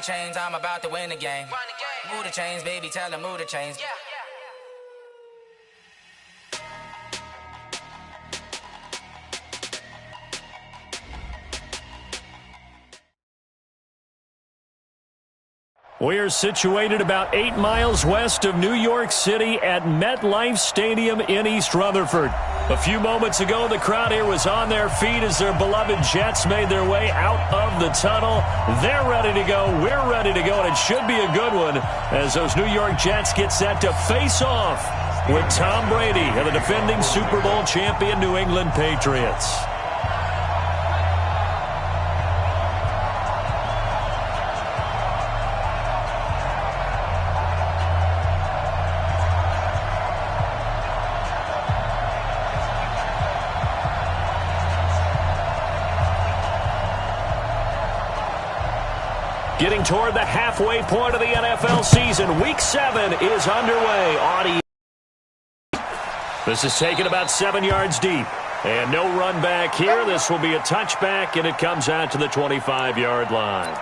chains, I'm about to win the game. Move the chains, baby, tell them move the chains. We're situated about 8 miles west of New York City at MetLife Stadium in East Rutherford. A few moments ago, the crowd here was on their feet as their beloved Jets made their way out of the tunnel. They're ready to go. We're ready to go, and it should be a good one as those New York Jets get set to face off with Tom Brady and the defending Super Bowl champion New England Patriots. Getting toward the halfway point of the NFL season. Week 7 is underway on This is taken about 7 yards deep. And no run back here. This will be a touchback, and it comes out to the 25-yard line.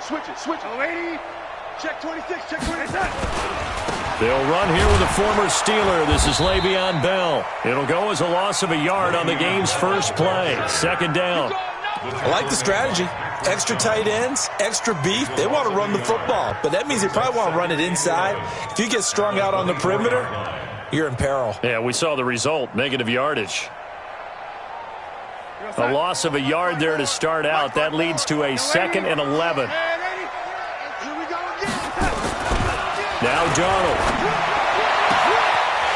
Switch it. 80. Check 26. Check 26. They'll run here with a former Steeler. This is Le'Veon Bell. It'll go as a loss of a yard on the game's first play. Second down. I like the strategy. Extra tight ends, extra beef. They want to run the football, but that means they probably want to run it inside. If you get strung out on the perimeter, you're in peril. Yeah, we saw the result. Negative yardage. A loss of a yard there to start out. That leads to a 2nd and 11. Now Darnold.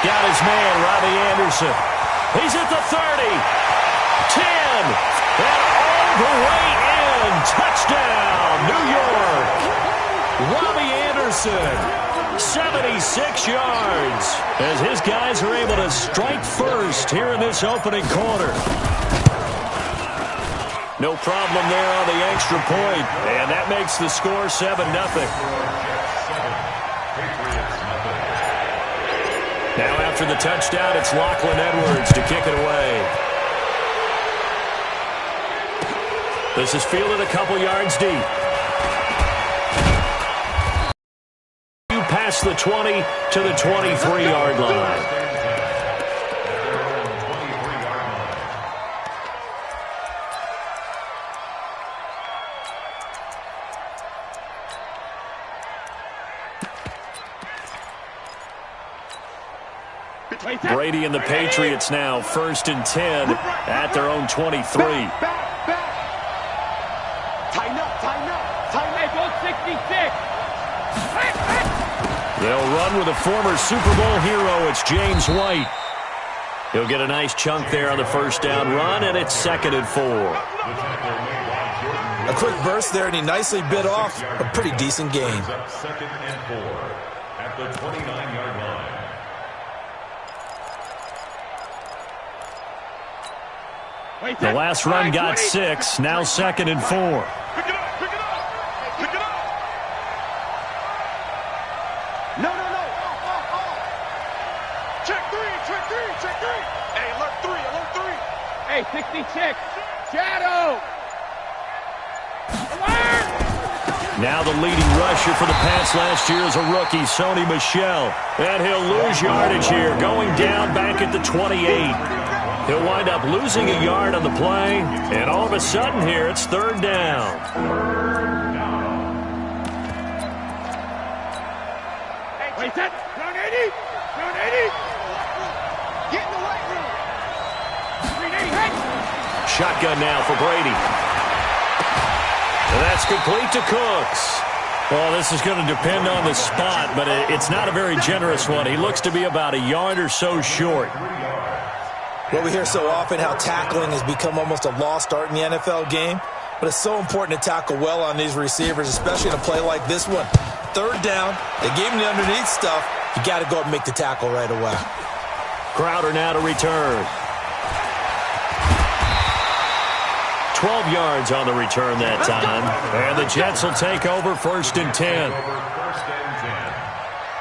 Got his man, Robbie Anderson. He's at the 30. 10. And all the way in. Touchdown, New York. Robbie Anderson. 76 yards. As his guys are able to strike first here in this opening quarter. No problem there on the extra point. And that makes the score 7-0. Now after the touchdown, it's Lachlan Edwards to kick it away. This is fielded a couple yards deep. Past the 20 to the 23-yard line. Brady and the Patriots now 1st and 10 at their own 23. Tighten up, go 66. They'll run with a former Super Bowl hero. It's James White. He'll get a nice chunk there on the first down run, and it's 2nd and 4. A quick burst there, and he nicely bit off a pretty decent gain. 2nd and 4 at the 29-yard line. The last run got 6. Now 2nd and 4. Pick it up, pick it up, pick it up. No. Check three. Hey, alert 3. Hey, 66. Shadow. Alert! Now the leading rusher for the Pats last year is a rookie, Sony Michel. And he'll lose yardage here, going down back at the 28. He'll wind up losing a yard on the play, and all of a sudden here, it's 3rd down. Hey, set. Down 80. Get in the right room. Shotgun now for Brady. And that's complete to Cooks. Well, this is going to depend on the spot, but it's not a very generous one. He looks to be about a yard or so short. Well, we hear so often how tackling has become almost a lost art in the NFL game, but it's so important to tackle well on these receivers, especially in a play like this one. third down. They gave him the underneath stuff. You got to go up and make the tackle right away. Crowder now to return. 12 yards on the return that time. And the Jets will take over 1st and 10. First and 10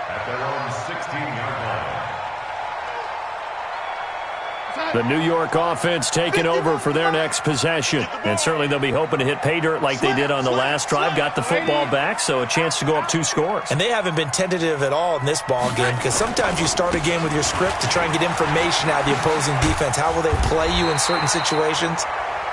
at their own 16-yard line. The New York offense taking over for their next possession. And certainly they'll be hoping to hit pay dirt like they did on the last drive. Got the football back, so a chance to go up 2 scores. And they haven't been tentative at all in this ball game, because sometimes you start a game with your script to try and get information out of the opposing defense. How will they play you in certain situations?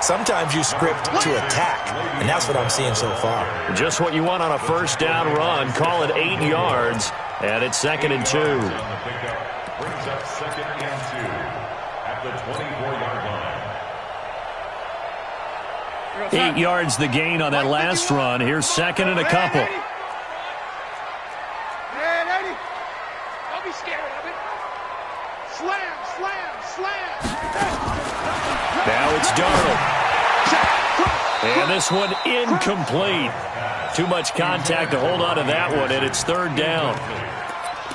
Sometimes you script to attack, and that's what I'm seeing so far. Just what you want on a first down run. Call it 8 yards, and it's 2nd and 2. Brings up 2nd and 2 at the 24-yard line. 8 yards the gain on that last run. Here's 2nd and a couple. Don't be scared of it. Slam, slam, slam. Now it's Darnold. And this one incomplete. Too much contact to hold on to that one, and it's 3rd down.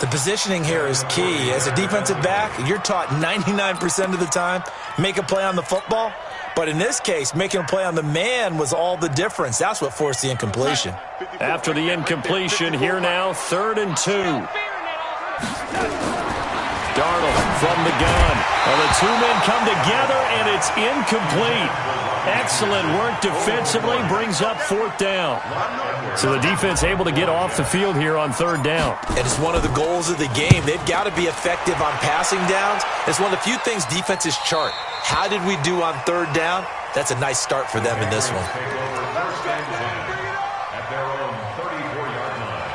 The positioning here is key. As a defensive back, you're taught 99% of the time, make a play on the football. But in this case, making a play on the man was all the difference. That's what forced the incompletion. After the incompletion, here now, 3rd and 2. Darnold from the gun. Well, the 2 men come together, and it's incomplete. Excellent work defensively, brings up 4th down. So the defense able to get off the field here on 3rd down. And it's one of the goals of the game. They've got to be effective on passing downs. It's one of the few things defenses chart. How did we do on 3rd down? That's a nice start for them in this one. Take over 1st and 10 at their own 34-yard line.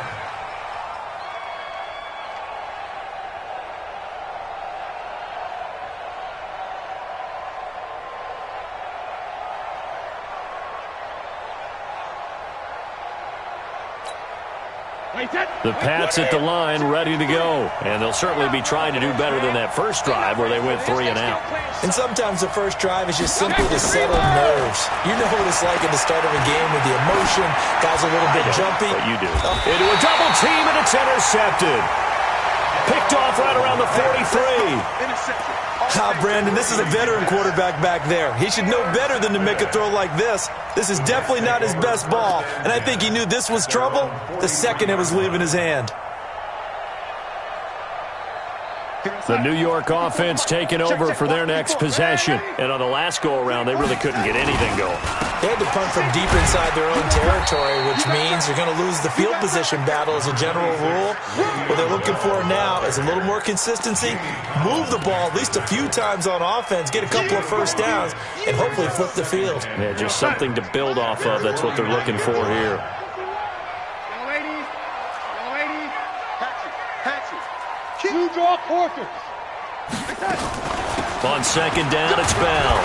The Pats at the line, ready to go. And they'll certainly be trying to do better than that first drive where they went 3 and out. And sometimes the first drive is just simply to settle nerves. You know what it's like at the start of a game with the emotion. Guys a little bit jumpy. But you do. Into a double team, and it's intercepted. Picked off right around the 43. Interception. Brandon, this is a veteran quarterback back there. He should know better than to make a throw like this. This is definitely not his best ball, and I think he knew this was trouble the second it was leaving his hand. The New York offense taking over for their next possession. And on the last go-around, they really couldn't get anything going. They had to punt from deep inside their own territory, which means they're going to lose the field position battle as a general rule. What they're looking for now is a little more consistency, move the ball at least a few times on offense, get a couple of first downs, and hopefully flip the field. Yeah, just something to build off of. That's what they're looking for here. Blue draw quarters. On 2nd down, it's Bell.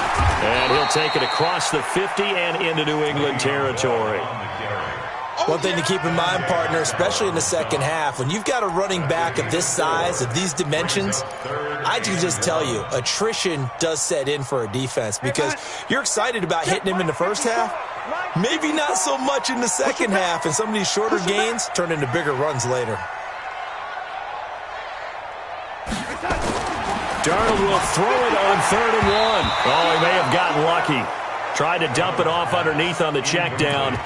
And he'll take it across the 50 and into New England territory. One thing to keep in mind, partner, especially in the second half, when you've got a running back of this size, of these dimensions, I can just tell you, attrition does set in for a defense because you're excited about hitting him in the first half, maybe not so much in the second half, and some of these shorter gains turn into bigger runs later. Darnold will throw it on 3rd and 1. Oh, he may have gotten lucky. Tried to dump it off underneath on the check down.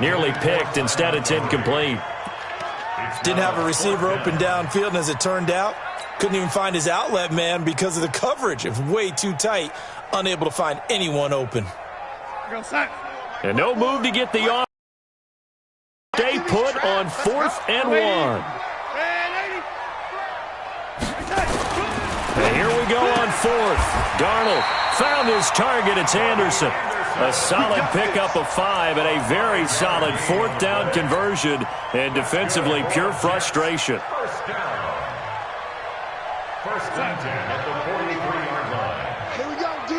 Nearly picked. Instead, it's incomplete. Didn't have a receiver open downfield, and as it turned out, couldn't even find his outlet man because of the coverage. It was way too tight. Unable to find anyone open. And no move to get the off. Stay put on 4th and 1. And here we go on 4th. Darnold found his target. It's Anderson. A solid pickup of 5 and a very solid 4th down conversion. And defensively, pure frustration. First down. 1st and 10 at the 43-yard line. Here we go, D.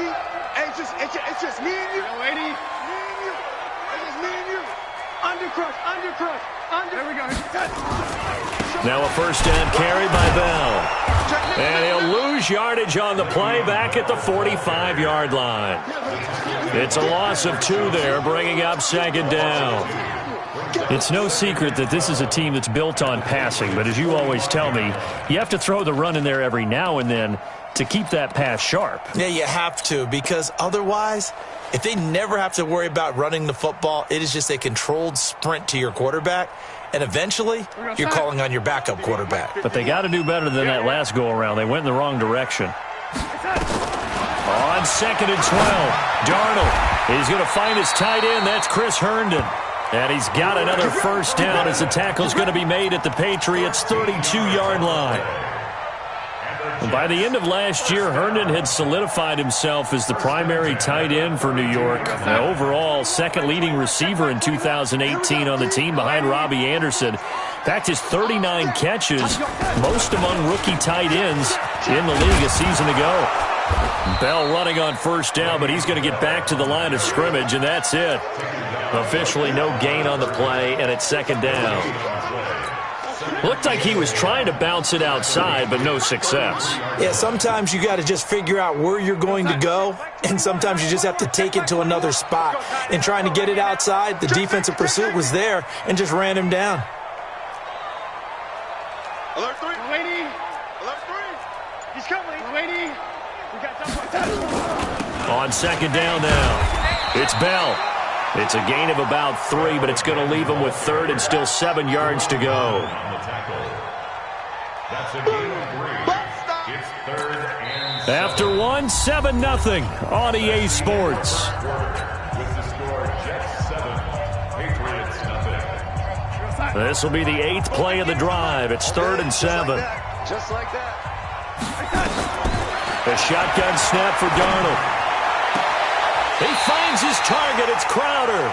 Hey, it's just me and you. Lady. Me and you. It's just me and you. Undercrush. There we go. Now a first down carry by Bell. And he'll lose yardage on the play back at the 45-yard line. It's a loss of 2 there, bringing up 2nd down. It's no secret that this is a team that's built on passing, but as you always tell me, you have to throw the run in there every now and then to keep that pass sharp. Yeah, you have to, because otherwise, if they never have to worry about running the football, it is just a controlled sprint to your quarterback, and eventually, you're calling on your backup quarterback. But they got to do better than that last go-around. They went in the wrong direction. On 2nd and 12, Darnold is going to find his tight end. That's Chris Herndon. And he's got another first down as the tackle's going to be made at the Patriots' 32-yard line. And by the end of last year, Herndon had solidified himself as the primary tight end for New York. The overall second leading receiver in 2018 on the team behind Robbie Anderson. In fact, his 39 catches, most among rookie tight ends in the league a season ago. Bell running on first down, but he's going to get back to the line of scrimmage, and that's it. Officially no gain on the play, and it's 2nd down. Looked like he was trying to bounce it outside, but no success. Yeah, sometimes you got to just figure out where you're going to go, and sometimes you just have to take it to another spot. And trying to get it outside, the defensive pursuit was there and just ran him down. Alert 3. Waiting. Alert 3. He's coming. Waiting. We got On 2nd down now, it's Bell. It's a gain of about 3, but it's going to leave him with 3rd and still 7 yards to go. That's a gain of 3. It's 3rd and After 1, 7-0 on EA Sports. with the score Jets 7, Patriots 0. This will be the 8th play of the drive. It's 3rd and 7. Just like that. A shotgun snap for Darnold. He finds his target. It's Crowder.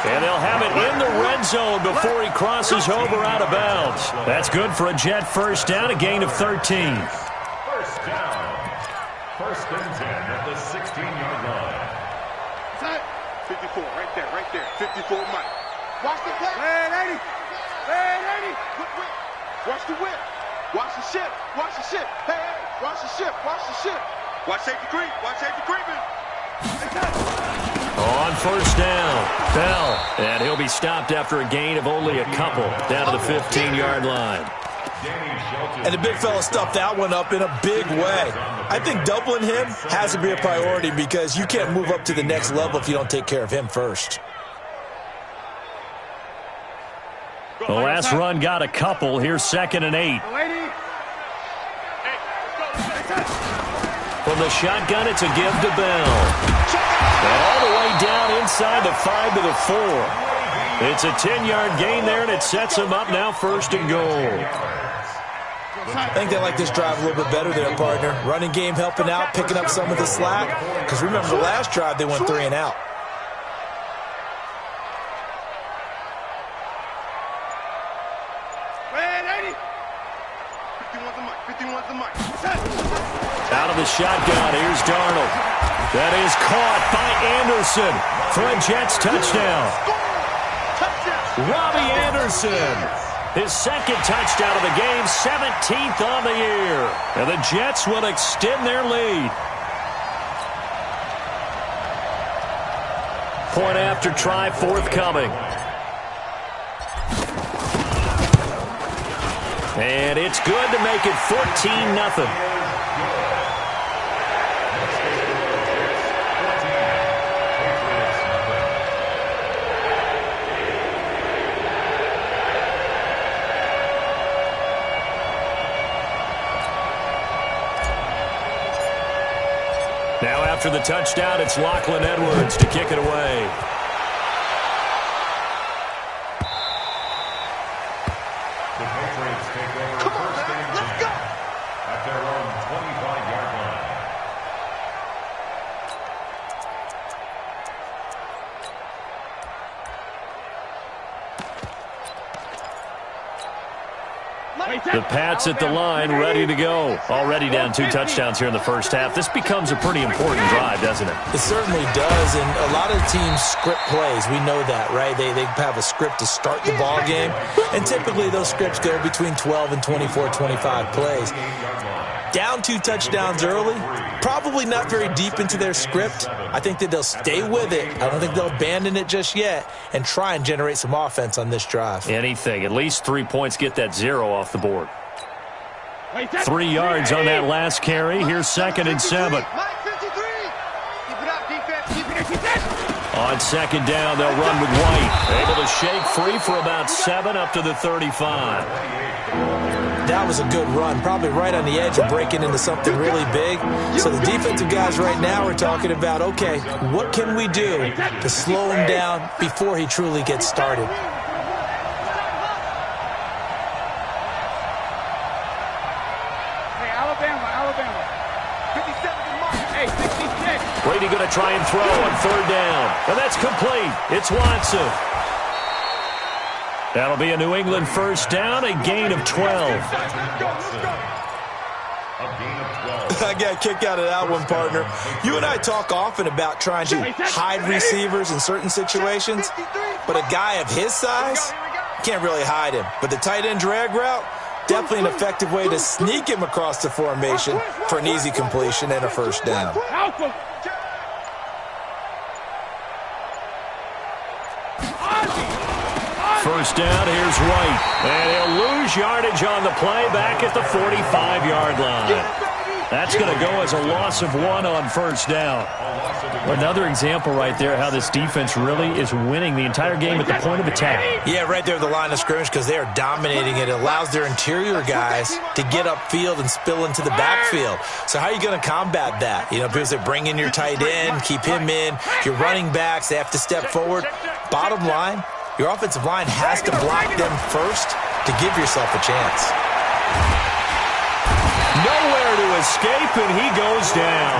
And they'll have it in the red zone before he crosses over out of bounds. That's good for a Jet first down, a gain of 13. First down. 1st and 10 at the 16-yard line. 54, right there. 54, Mike. Watch the play. Hey, 80. Hey, 80. Quick whip. Watch the whip. Watch the ship. Watch the ship. Hey, watch the ship. Watch the ship. Watch safety creep. Watch safety creeping. On first down, Bell. And he'll be stopped after a gain of only a couple down to the 15-yard line. And the big fella stuffed that one up in a big way. I think doubling him has to be a priority because you can't move up to the next level if you don't take care of him first. The last run got a couple. Here's 2nd and 8. From the shotgun, it's a give to Bell. And all the way down inside the 5 to the 4. It's a 10-yard gain there, and it sets him up now 1st and goal. I think they like this drive a little bit better there, partner. Running game helping out, picking up some of the slack. Because remember, the last drive, they went 3 and out. Out of the shotgun, here's Darnold. That is caught by Anderson for a Jets touchdown. Robbie Anderson, his 2nd touchdown of the game, 17th on the year. And the Jets will extend their lead. Point after try forthcoming. And it's good to make it 14-0. Now after the touchdown, it's Lachlan Edwards to kick it away. The Patriots take over 1st and 10 at their own 25-yard line. The Pats at the line, ready to go. Already down 2 touchdowns here in the first half. This becomes a pretty important drive, doesn't it? It certainly does, and a lot of teams script plays. We know that, right? They have a script to start the ball game, and typically those scripts go between 12 and 24, 25 plays. Down 2 touchdowns early, probably not very deep into their script. I think that they'll stay with it. I don't think they'll abandon it just yet and try and generate some offense on this drive. Anything. At least 3 points, get that 0 off the board. 3 yards on that last carry. Here's 2nd and 7. On 2nd down, they'll run with White. Able to shake free for about 7 up to the 35. That was a good run, probably right on the edge of breaking into something really big. So the defensive guys right now are talking about, okay, what can we do to slow him down before he truly gets started? Hey, Alabama. 57 to 66. Brady going to try and throw on 3rd down. And that's complete. It's Watson. That'll be a New England first down, a gain of 12. I got a kick out of that one, partner. You and I talk often about trying to hide receivers in certain situations, but a guy of his size, can't really hide him. But the tight end drag route, definitely an effective way to sneak him across the formation for an easy completion and a first down. First down, here's White. And he'll lose yardage on the play back at the 45-yard line. That's going to go as a loss of 1 on first down. Another example right there how this defense really is winning the entire game at the point of attack. Yeah, right there at the line of scrimmage because they are dominating it. It allows their interior guys to get upfield and spill into the backfield. So how are you going to combat that? You know, because they bring in your tight end, keep him in. Your running backs, they have to step forward. Bottom line, your offensive line has to block them first to give yourself a chance. Nowhere to escape, and he goes down.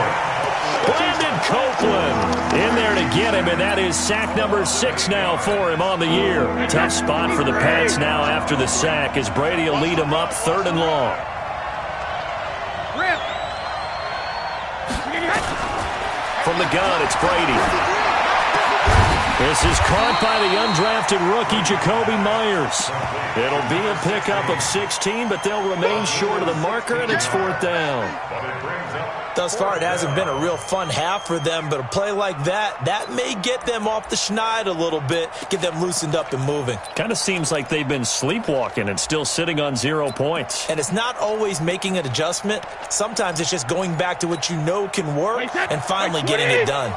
Brandon Copeland in there to get him, and that is sack number 6 now for him on the year. Tough spot for the Pats now after the sack as Brady will lead him up 3rd and long. From the gun, it's Brady. This is caught by the undrafted rookie, Jacoby Myers. It'll be a pickup of 16, but they'll remain short of the marker, and it's 4th down. Thus far, it hasn't been a real fun half for them, but a play like that may get them off the schneid a little bit, get them loosened up and moving. Kind of seems like they've been sleepwalking and still sitting on 0 points. And it's not always making an adjustment. Sometimes it's just going back to what you know can work and finally getting it done.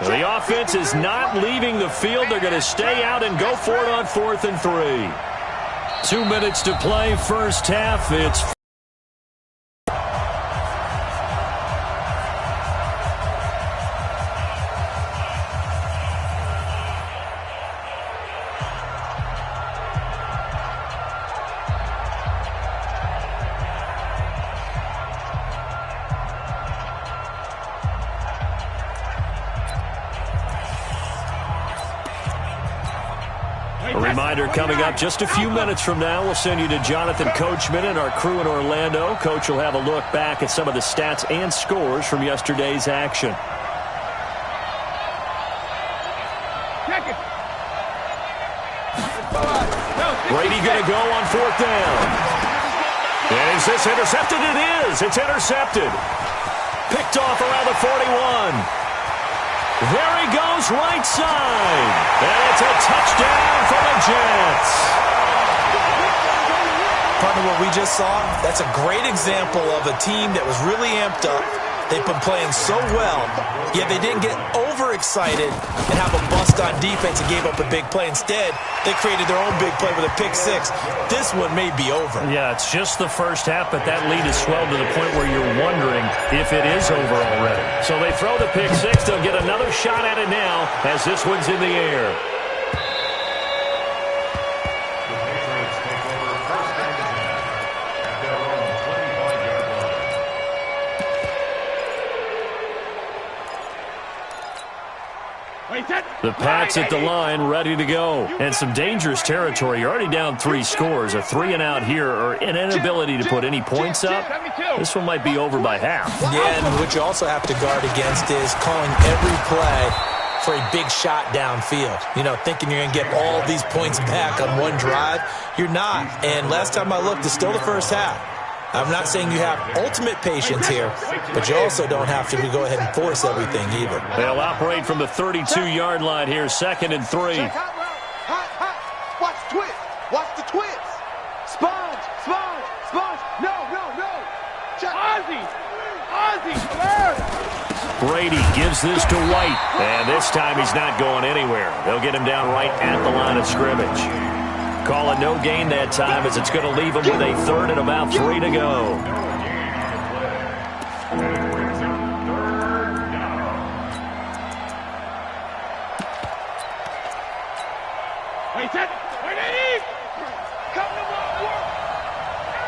The offense is not leaving the field. They're going to stay out and go for it on 4th and 3. 2 minutes to play, first half. It's a reminder coming up just a few minutes from now. We'll send you to Jonathan Coachman and our crew in Orlando. Coach will have a look back at some of the stats and scores from yesterday's action. Brady going to go on 4th down. And is this intercepted? It is. It's intercepted. Picked off around the 41. There he goes, right side. And it's a touchdown for the Jets. Partner, what we just saw, that's a great example of a team that was really amped up. They've been playing so well, yet they didn't get overexcited and have a bust on defense and gave up a big play. Instead, they created their own big play with a pick 6. This one may be over. Yeah, it's just the first half, but that lead has swelled to the point where you're wondering if it is over already. So they throw the pick 6. They'll get another shot at it now as this one's in the air. The Pats at the line, ready to go. And some dangerous territory. You're already down 3 scores. A 3-and-out here or an inability to put any points up. This one might be over by half. Yeah, and what you also have to guard against is calling every play for a big shot downfield. You know, thinking you're going to get all these points back on one drive. You're not. And last time I looked, it's still the first half. I'm not saying you have ultimate patience here, but you also don't have to go ahead and force everything either. They'll operate from the 32-yard line here, 2nd and 3. Watch the twist. Watch the twist. Sponge. No. Ozzie. Brady gives this to White, and this time he's not going anywhere. They'll get him down right at the line of scrimmage. Call it no gain that time as it's going to leave him with a 3rd and about 3 to go. Wait, Eddie! Come to my work!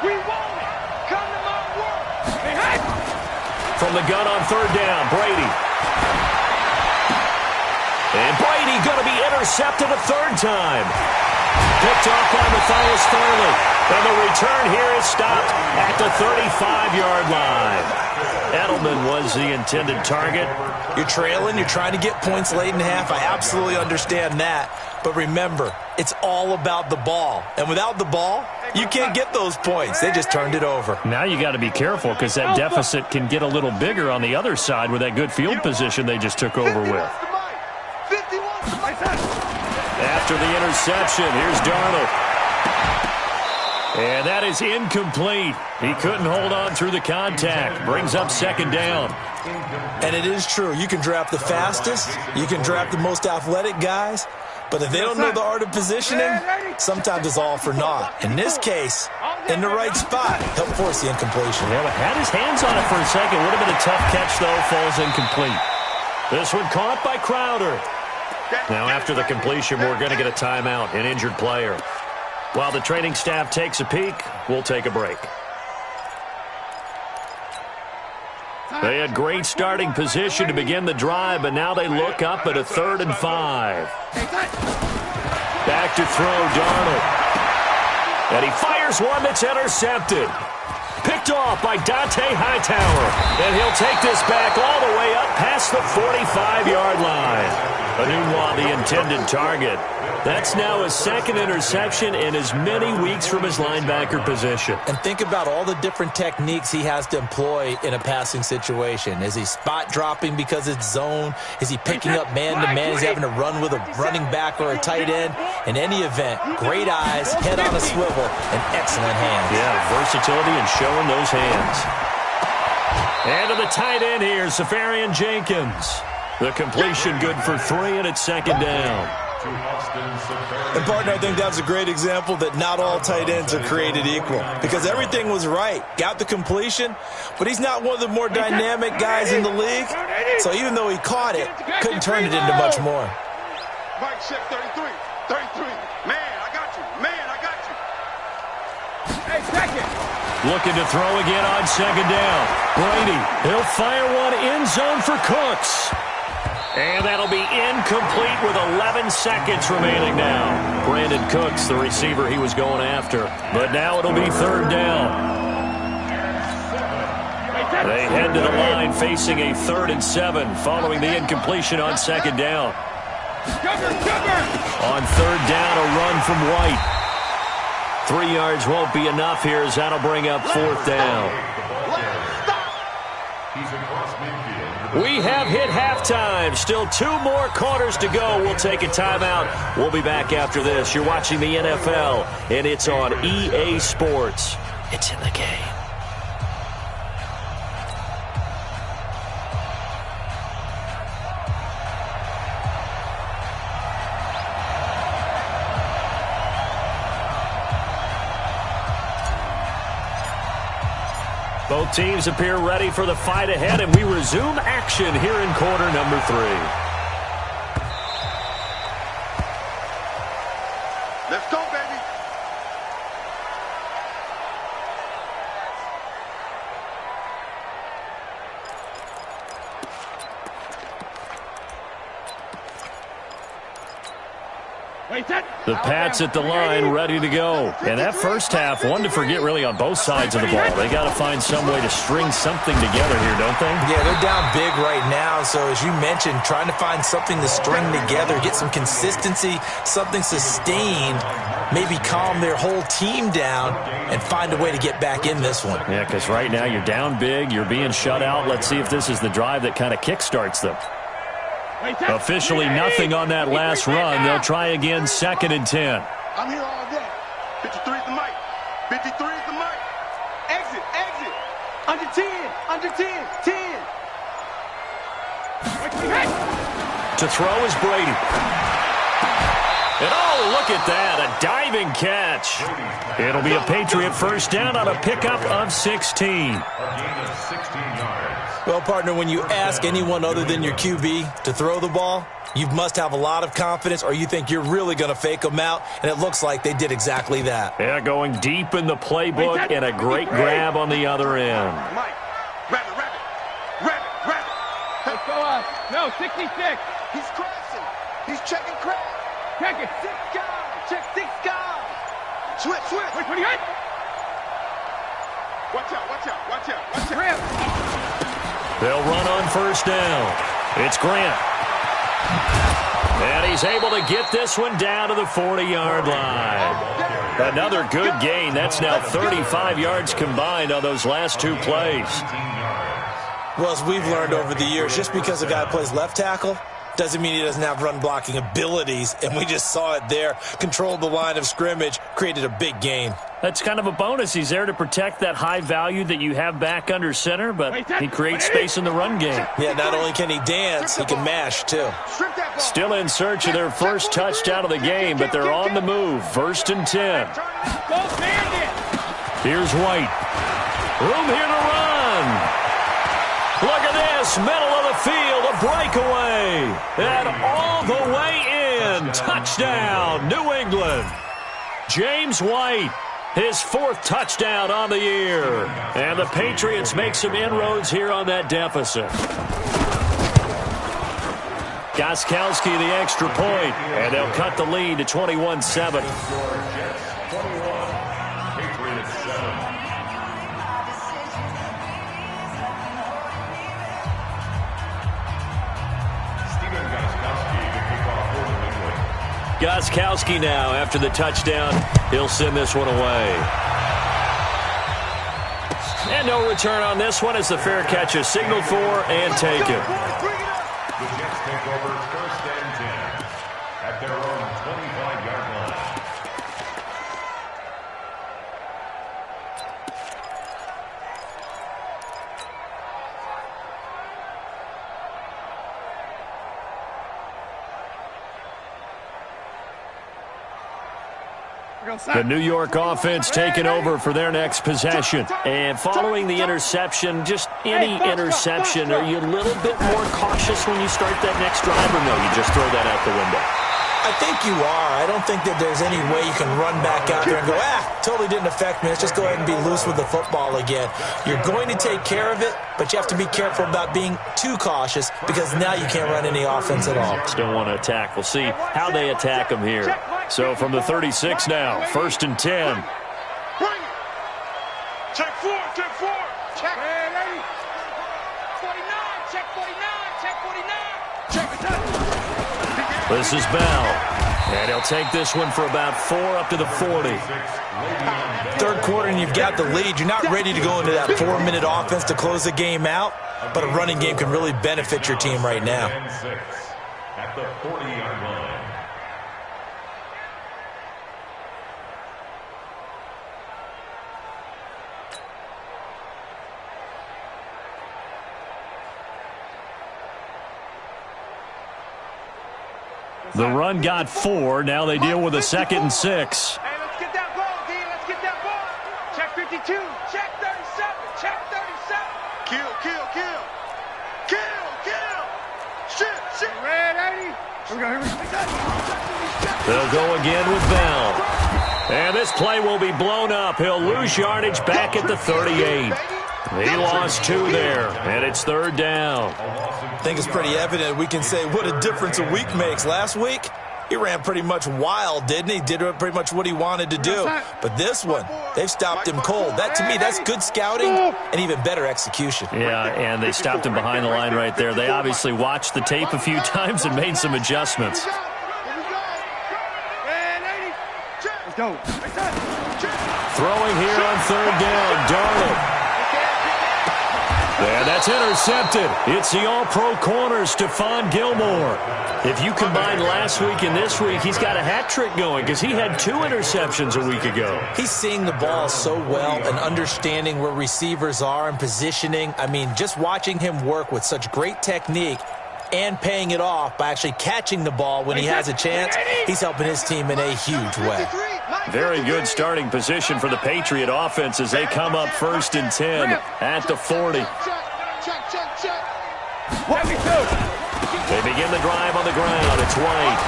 We want it! Come to my work! Hey! From the gun on 3rd down, Brady. And Brady going to be intercepted a 3rd time. Picked off by Matthias Farley. And the return here is stopped at the 35-yard line. Edelman was the intended target. You're trailing. You're trying to get points late in half. I absolutely understand that. But remember, it's all about the ball. And without the ball, you can't get those points. They just turned it over. Now you got to be careful because that deficit can get a little bigger on the other side with that good field position they just took over with. After the interception, here's Darnold. And that is incomplete. He couldn't hold on through the contact. Brings up 2nd down. And it is true. You can draft the fastest. You can draft the most athletic guys. But if they don't know the art of positioning, sometimes it's all for naught. In this case, in the right spot, help force the incompletion. Yeah, but had his hands on it for a second. Would have been a tough catch, though. Falls incomplete. This one caught by Crowder. Now, after the completion, we're going to get a timeout, an injured player. While the training staff takes a peek, we'll take a break. They had great starting position to begin the drive, but now they look up at a 3rd and 5. Back to throw, Darnold. And he fires one that's intercepted. Picked off by Dante Hightower. And he'll take this back all the way up past the 45-yard line. Enunwa, the intended target. That's now his 2nd interception in as many weeks from his linebacker position. And think about all the different techniques he has to employ in a passing situation. Is he spot dropping because it's zone? Is he picking up man-to-man? Is he having to run with a running back or a tight end? In any event, great eyes, head on a swivel, and excellent hands. Yeah, versatility and showing those hands. And to the tight end here, Safarian Jenkins. The completion good for 3, and it's 2nd down. And, partner, I think that's a great example that not all tight ends are created equal. Because everything was right. Got the completion, but he's not one of the more dynamic guys in the league. So even though he caught it, couldn't turn it into much more. Mike check 33. Man, I got you. Hey, 2nd. Looking to throw again on 2nd down. Brady, he'll fire one end zone for Cooks. And that'll be incomplete with 11 seconds remaining now. Brandon Cooks, the receiver he was going after. But now it'll be 3rd down. They head to the line facing a 3rd and 7 following the incompletion on 2nd down. On 3rd down, a run from White. 3 yards won't be enough here as that'll bring up 4th down. We have hit halftime. Still 2 more quarters to go. We'll take a timeout. We'll be back after this. You're watching the NFL, and it's on EA Sports. It's in the game. Both teams appear ready for the fight ahead, and we resume action here in quarter number 3. Let's go, baby. The Pats at the line, ready to go. And that first half, one to forget really on both sides of the ball. They got to find some way to string something together here, don't they? Yeah, they're down big right now. So as you mentioned, trying to find something to string together, get some consistency, something sustained, maybe calm their whole team down and find a way to get back in this one. Yeah, because right now you're down big, you're being shut out. Let's see if this is the drive that kind of kickstarts them. Officially nothing on that last run. They'll try again, 2nd and 10. I'm here all day. 53 is the mic. 53 is the mic. Exit, exit. Under 10, under 10, 10. To throw is Brady. And oh, look at that, a diving catch. It'll be a Patriot first down on a pickup of 16. A gain of 16 yards. Well, partner, when you ask anyone other than your QB to throw the ball, you must have a lot of confidence or you think you're really going to fake them out, and it looks like they did exactly that. Yeah, going deep in the playbook and a great grab on the other end. Mike, rabbit, rabbit, rabbit, rabbit. Let's go up. No, 66. He's crashing. He's checking crash. Check it. 6 guys. Check 6 guys. Switch, switch. Wait, what do you got? Watch out, watch out, watch out, watch out. They'll run on first down. It's Grant. And he's able to get this one down to the 40-yard line. Another good gain. That's now 35 yards combined on those last 2 plays. Well, as we've learned over the years, just because a guy plays left tackle doesn't mean he doesn't have run-blocking abilities, and we just saw it there. Controlled the line of scrimmage, created a big gain. That's kind of a bonus. He's there to protect that high value that you have back under center, but he creates space in the run game. Yeah, not only can he dance, he can mash, too. Still in search of their first touchdown of the game, but they're on the move. 1st and 10. Here's White. Room here to run. Look at this, middle of the field, a breakaway, and all the way in. Touchdown, New England. James White, his 4th touchdown on the year. And the Patriots make some inroads here on that deficit. Gostkowski the extra point, and they'll cut the lead to 21-7. Gostkowski now after the touchdown. He'll send this one away. And no return on this one as the fair catch is signaled for and taken. The Jets take over 1st and 10 at their own 25-yard line. The New York offense taking over for their next possession. And following the interception, just any interception, are you a little bit more cautious when you start that next drive, or no, you just throw that out the window? I think you are. I don't think that there's any way you can run back out there and go, totally didn't affect me. Let's just go ahead and be loose with the football again. You're going to take care of it, but you have to be careful about being too cautious because now you can't run any offense at all. Still want to attack. We'll see how they attack them here. So from the 36 now, 1st and 10. Bring it. Check 4, check 4. Check. 49, check 49, check 49. Check the touch. This is Bell. And he'll take this one for about 4 up to the 40. 3rd quarter and you've got the lead. You're not ready to go into that 4-minute offense to close the game out, but a running game can really benefit your team right now. At the 40-yard line. The run got 4. Now they deal with a 2nd and 6. Hey, let's get that ball, D. Let's get that ball. Check 52. Check 37. Check 37. Kill, kill, kill. Kill, kill. Shit. Red 80. Here we go, here we go. They'll go again with Bell. And this play will be blown up. He'll lose yardage back at the 38. He lost 2 there, and it's 3rd down. I think it's pretty evident we can say what a difference a week makes. Last week, he ran pretty much wild, didn't he? Did pretty much what he wanted to do. But this one, they've stopped him cold. That, to me, that's good scouting and even better execution. Yeah, and they stopped him behind the line right there. They obviously watched the tape a few times and made some adjustments. Go. Throwing here on third down, Darnold. And that's intercepted. It's the all-pro corner, Stephon Gilmore. If you combine last week and this week, he's got a hat trick going because he had 2 interceptions a week ago. He's seeing the ball so well and understanding where receivers are and positioning. I mean, just watching him work with such great technique and paying it off by actually catching the ball when he has a chance, he's helping his team in a huge way. Very good starting position for the Patriot offense as they come up 1st and 10 at the 40. They begin the drive on the ground. It's White.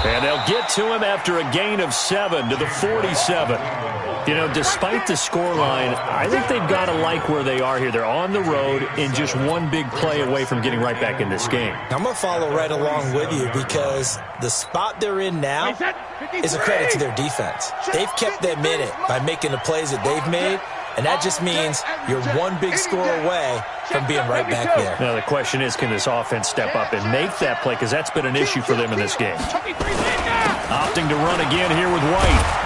And they'll get to him after a gain of 7 to the 47. You know, despite the scoreline, I think they've got to like where they are here. They're on the road and just one big play away from getting right back in this game. I'm going to follow right along with you because the spot they're in now is a credit to their defense. They've kept them in it by making the plays that they've made, and that just means you're one big score away from being right back there. Now, the question is, can this offense step up and make that play? Because that's been an issue for them in this game. Opting to run again here with White.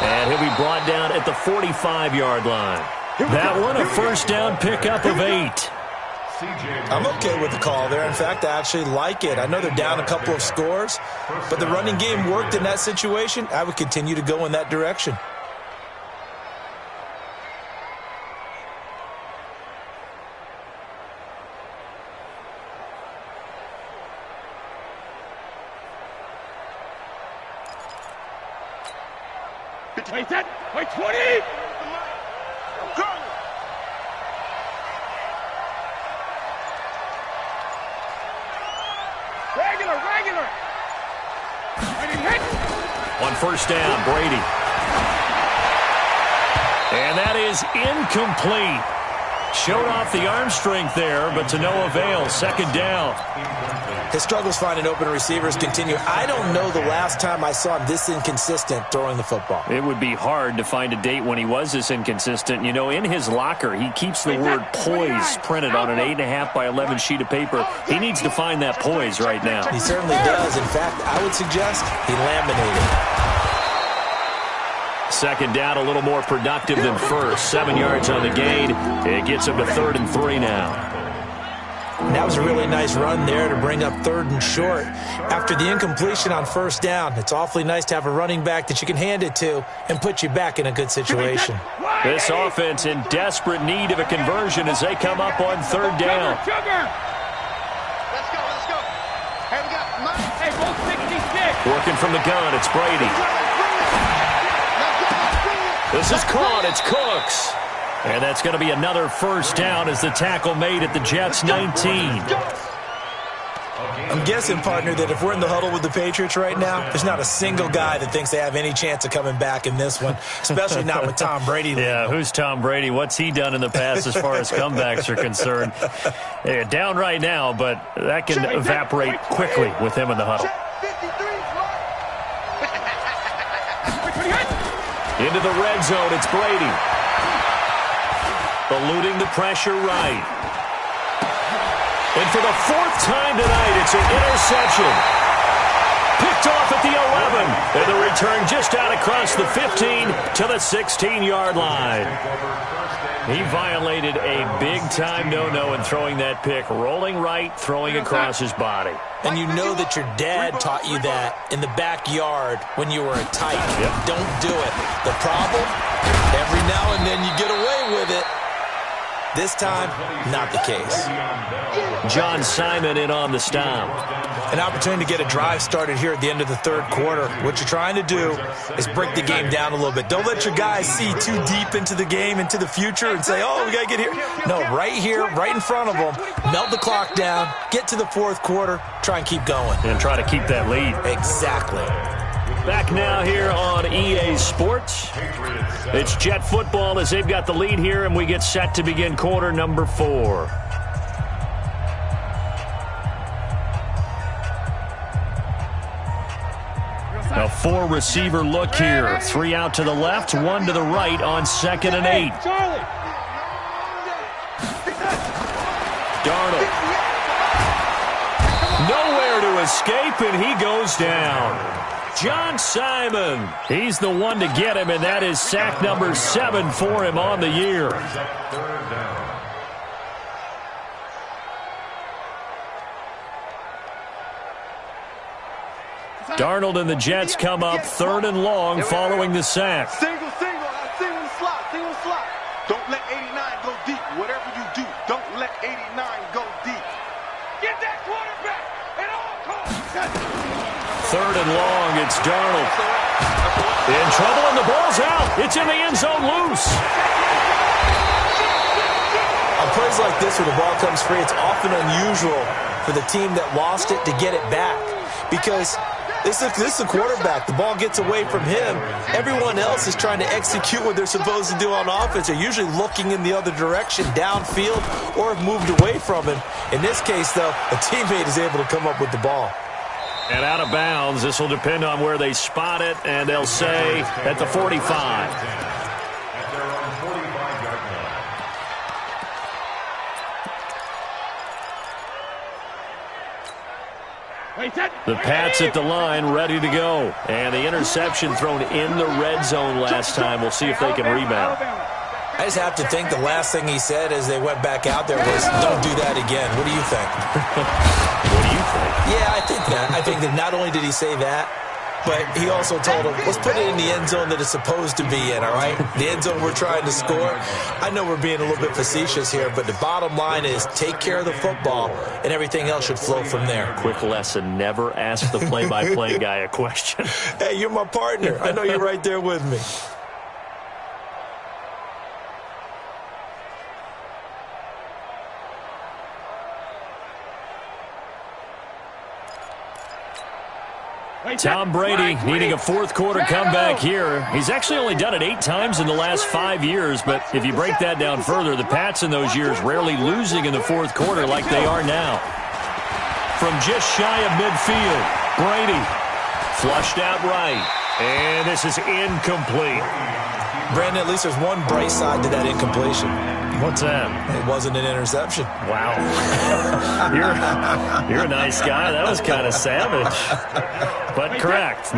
And he'll be brought down at the 45-yard line. That one, a first down pickup of 8. I'm okay with the call there. In fact, I actually like it. I know they're down a couple of scores, but the running game worked in that situation. I would continue to go in that direction. Wait, 20! Go! Regular! Ready, hit! On first down, Brady. And that is incomplete. Showed off the arm strength there, but to no avail. Second down. His struggles finding open receivers continue. I don't know the last time I saw him this inconsistent throwing the football. It would be hard to find a date when he was this inconsistent. You know, in his locker, he keeps the word poise printed on an 8.5 by 11 sheet of paper. He needs to find that poise right now. He certainly does. In fact, I would suggest he laminated. Second down, a little more productive than first. 7 yards on the gain. It gets him to 3rd and 3 now. That was a really nice run there to bring up 3rd and short. After the incompletion on first down, it's awfully nice to have a running back that you can hand it to and put you back in a good situation. This offense in desperate need of a conversion as they come up on 3rd down. Let's go. Hey, both 66. Working from the gun, it's Brady. This is caught, it's Cooks. And that's going to be another first down as the tackle made at the Jets' 19. I'm guessing, partner, that if we're in the huddle with the Patriots right now, there's not a single guy that thinks they have any chance of coming back in this one, especially not with Tom Brady. Yeah, who's Tom Brady? What's he done in the past as far as comebacks are concerned? They're down right now, but that can evaporate quickly with him in the huddle. Into the red zone, it's Brady. Eluding the pressure right. And for the 4th time tonight, it's an interception. Picked off at the 11. And the return just out across the 15 to the 16-yard line. He violated a big-time no-no in throwing that pick. Rolling right, throwing across his body. And you know that your dad taught you that in the backyard when you were a tight. Yep. Don't do it. The problem, every now and then you get away with it. This time, not the case. John Simon in on the stop. An opportunity to get a drive started here at the end of the 3rd quarter. What you're trying to do is break the game down a little bit. Don't let your guys see too deep into the game, into the future, and say, oh, we got to get here. No, right here, right in front of them, melt the clock down, get to the 4th quarter, try and keep going. And try to keep that lead. Exactly. Back now here on EA Sports. It's Jet football as they've got the lead here, and we get set to begin quarter number 4. four-receiver look here. 3 out to the left, 1 to the right on 2nd and 8. Darnold. Nowhere to escape, and he goes down. John Simon. He's the one to get him, and that is sack number 7 for him on the year. Darnold and the Jets come up 3rd and long following the sack. Single, single slot, single slot. Don't let 89 go deep. Whatever you do, don't let 89 go deep. Get that quarterback at all costs. 3rd and long, it's Darnold. In trouble, and the ball's out. It's in the end zone loose. On plays like this where the ball comes free, it's often unusual for the team that lost it to get it back. Because this is a quarterback. The ball gets away from him. Everyone else is trying to execute what they're supposed to do on offense. They're usually looking in the other direction, downfield, or have moved away from him. In this case, though, a teammate is able to come up with the ball. And out of bounds. This will depend on where they spot it, and they'll say at the 45. The Pats at the line, ready to go. And the interception thrown in the red zone last time. We'll see if they can rebound. I just have to think the last thing he said as they went back out there was, don't do that again. What do you think? What do you think? Yeah, I think that. I think that not only did he say that, but he also told him, let's put it in the end zone that it's supposed to be in, all right? The end zone we're trying to score. I know we're being a little bit facetious here, but the bottom line is take care of the football, and everything else should flow from there. Quick lesson, never ask the play-by-play guy a question. Hey, you're my partner. I know you're right there with me. Tom Brady needing a fourth-quarter comeback here. He's actually only done it 8 times in the last 5 years, but if you break that down further, the Pats in those years rarely losing in the fourth quarter like they are now. From just shy of midfield, Brady flushed out right, and this is incomplete. Brandon, at least there's one bright side to that incompletion. What's that? It wasn't an interception. Wow. You're a nice guy. That was kind of savage. But correct.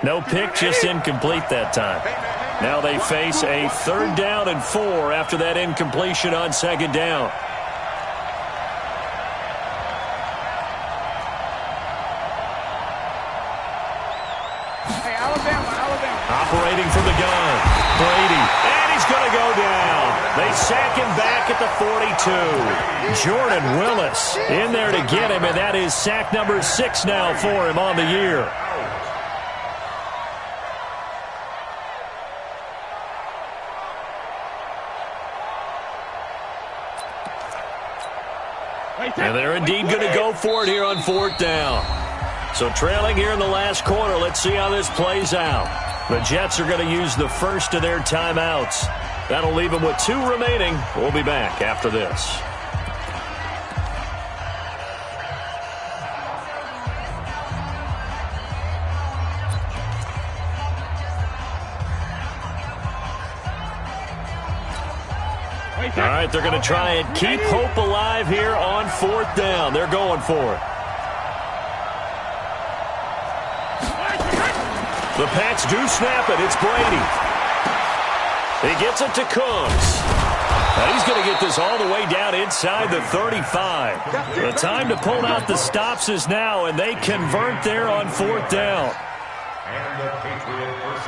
No pick, just incomplete that time. Now they face a 3rd down and 4 after that incompletion on 2nd down. Hey, Alabama. Operating from the gun. Brady. And he's going to go down. They sack him back at the 42. Jordan Willis in there to get him, and that is sack number 6 now for him on the year. And they're indeed going to go for it here on 4th down. So trailing here in the last quarter, let's see how this plays out. The Jets are going to use the first of their timeouts. That'll leave them with 2 remaining. We'll be back after this. All right, they're going to try and keep hope alive here on 4th down. They're going for it. The Pats do snap it. It's Brady. He gets it to Cooks. Now he's going to get this all the way down inside the 35. The time to pull out the stops is now, and they convert there on 4th down.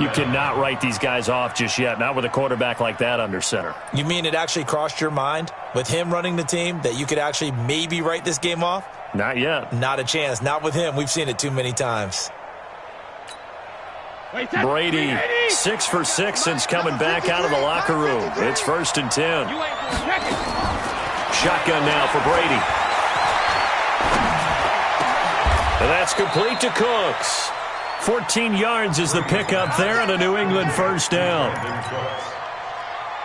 You cannot write these guys off just yet, not with a quarterback like that under center. You mean it actually crossed your mind with him running the team that you could actually maybe write this game off? Not yet. Not a chance. Not with him. We've seen it too many times. Brady, 6 for 6 since coming back out of the locker room. It's 1st and 10. Shotgun now for Brady. And that's complete to Cooks. 14 yards is the pickup there on a New England 1st down.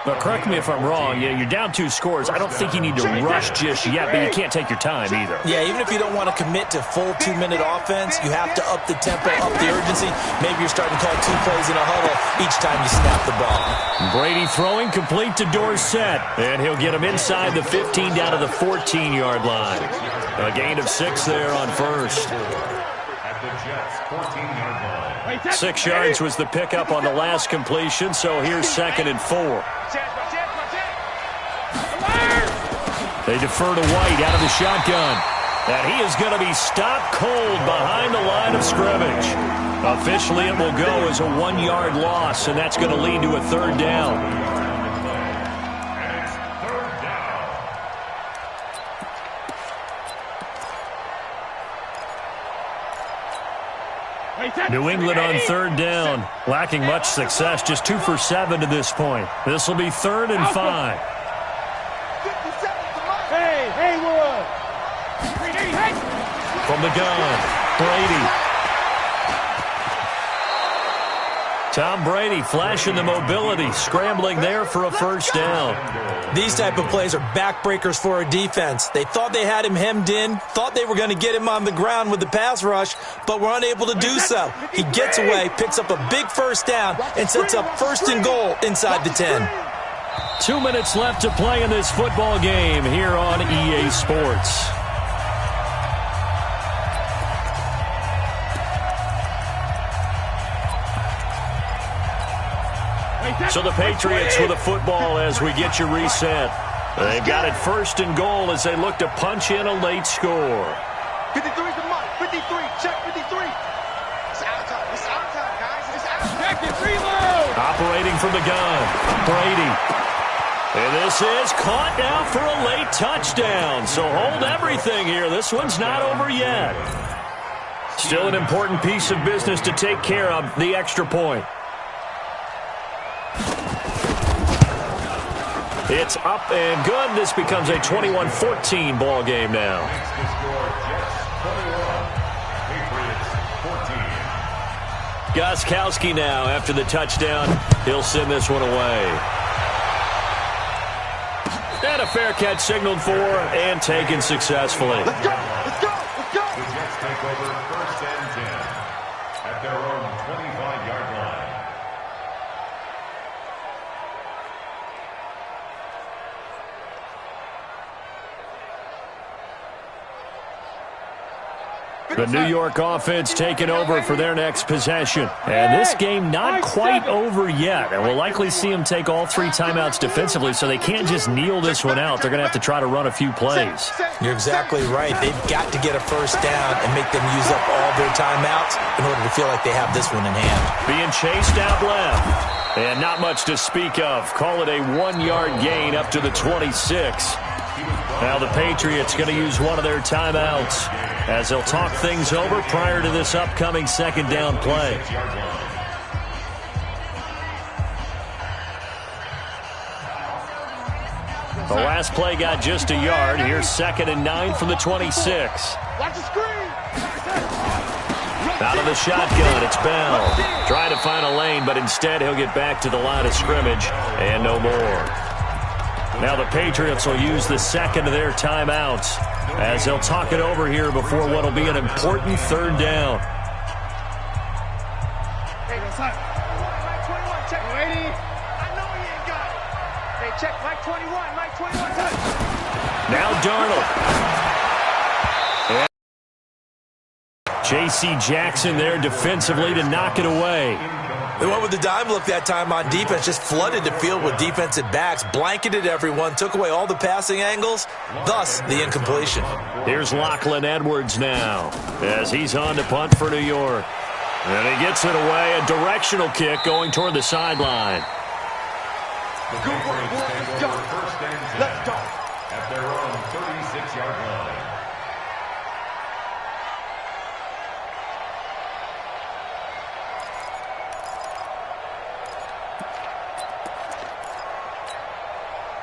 But correct me if I'm wrong, you're down 2 scores. I don't think you need to rush just yet, but you can't take your time either. Yeah, even if you don't want to commit to full 2-minute offense, you have to up the tempo, up the urgency. Maybe you're starting to call 2 plays in a huddle each time you snap the ball. Brady throwing complete to Dorsett, and he'll get him inside the 15 down to the 14-yard line. A gain of 6 there on first. At the Jets' 14-yard line. 6 yards was the pickup on the last completion, so here's 2nd and 4. They defer to White out of the shotgun. And he is going to be stopped cold behind the line of scrimmage. Officially, it will go as a 1-yard loss, and that's going to lead to a 3rd down. New England on 3rd down, lacking much success, just 2 for 7 to this point. This will be 3rd and 5. Hey, Haywood! From the gun, Brady. Tom Brady flashing the mobility, scrambling there for a 1st down. These type of plays are backbreakers for a defense. They thought they had him hemmed in, thought they were going to get him on the ground with the pass rush, but were unable to do so. He gets away, picks up a big 1st down, and sets up 1st and goal inside the 10. 2 minutes left to play in this football game here on EA Sports. So the Patriots with a football as we get you reset. They've got it 1st and goal as they look to punch in a late score. 53 is the mark. 53. Check 53. It's our time. It's our time, guys. It's our time. Check it. Reload. Operating from the gun, Brady. And this is caught now for a late touchdown. So hold everything here. This one's not over yet. Still an important piece of business to take care of, the extra point. It's up and good. This becomes a 21-14 ball game now. Gostkowski now after the touchdown. He'll send this one away. And a fair catch signaled for and taken successfully. Let's go. Let's go. Let's go. The Jets take over 1st and 10 at their own 25-yard line. The New York offense taking over for their next possession. And this game not quite over yet. And we'll likely see them take all 3 timeouts defensively, so they can't just kneel this one out. They're going to have to try to run a few plays. You're exactly right. They've got to get a 1st down and make them use up all their timeouts in order to feel like they have this one in hand. Being chased out left. And not much to speak of. Call it a 1-yard gain up to the 26. Now the Patriots going to use one of their timeouts as they'll talk things over prior to this upcoming 2nd down play. The last play got just a yard. Here's 2nd and 9 from the 26. Watch the screen. Out of the shotgun, it's Bell. Trying to find a lane, but instead he'll get back to the line of scrimmage and no more. Now the Patriots will use the 2nd of their timeouts as they'll talk it over here before what will be an important 3rd down. Hey, what's up? Mike 21, check. Brady. I know he ain't got it. Hey, check Mike 21. Mike 21, touch. Now Darnold. J.C. Jackson there defensively to knock it away. They went with the dime look that time on defense, just flooded the field with defensive backs, blanketed everyone, took away all the passing angles, thus the incompletion. Here's Lachlan Edwards now as he's on to punt for New York. And he gets it away, a directional kick going toward the sideline. Good work, boys. Let's go. Let's go. At their own 36-yard line.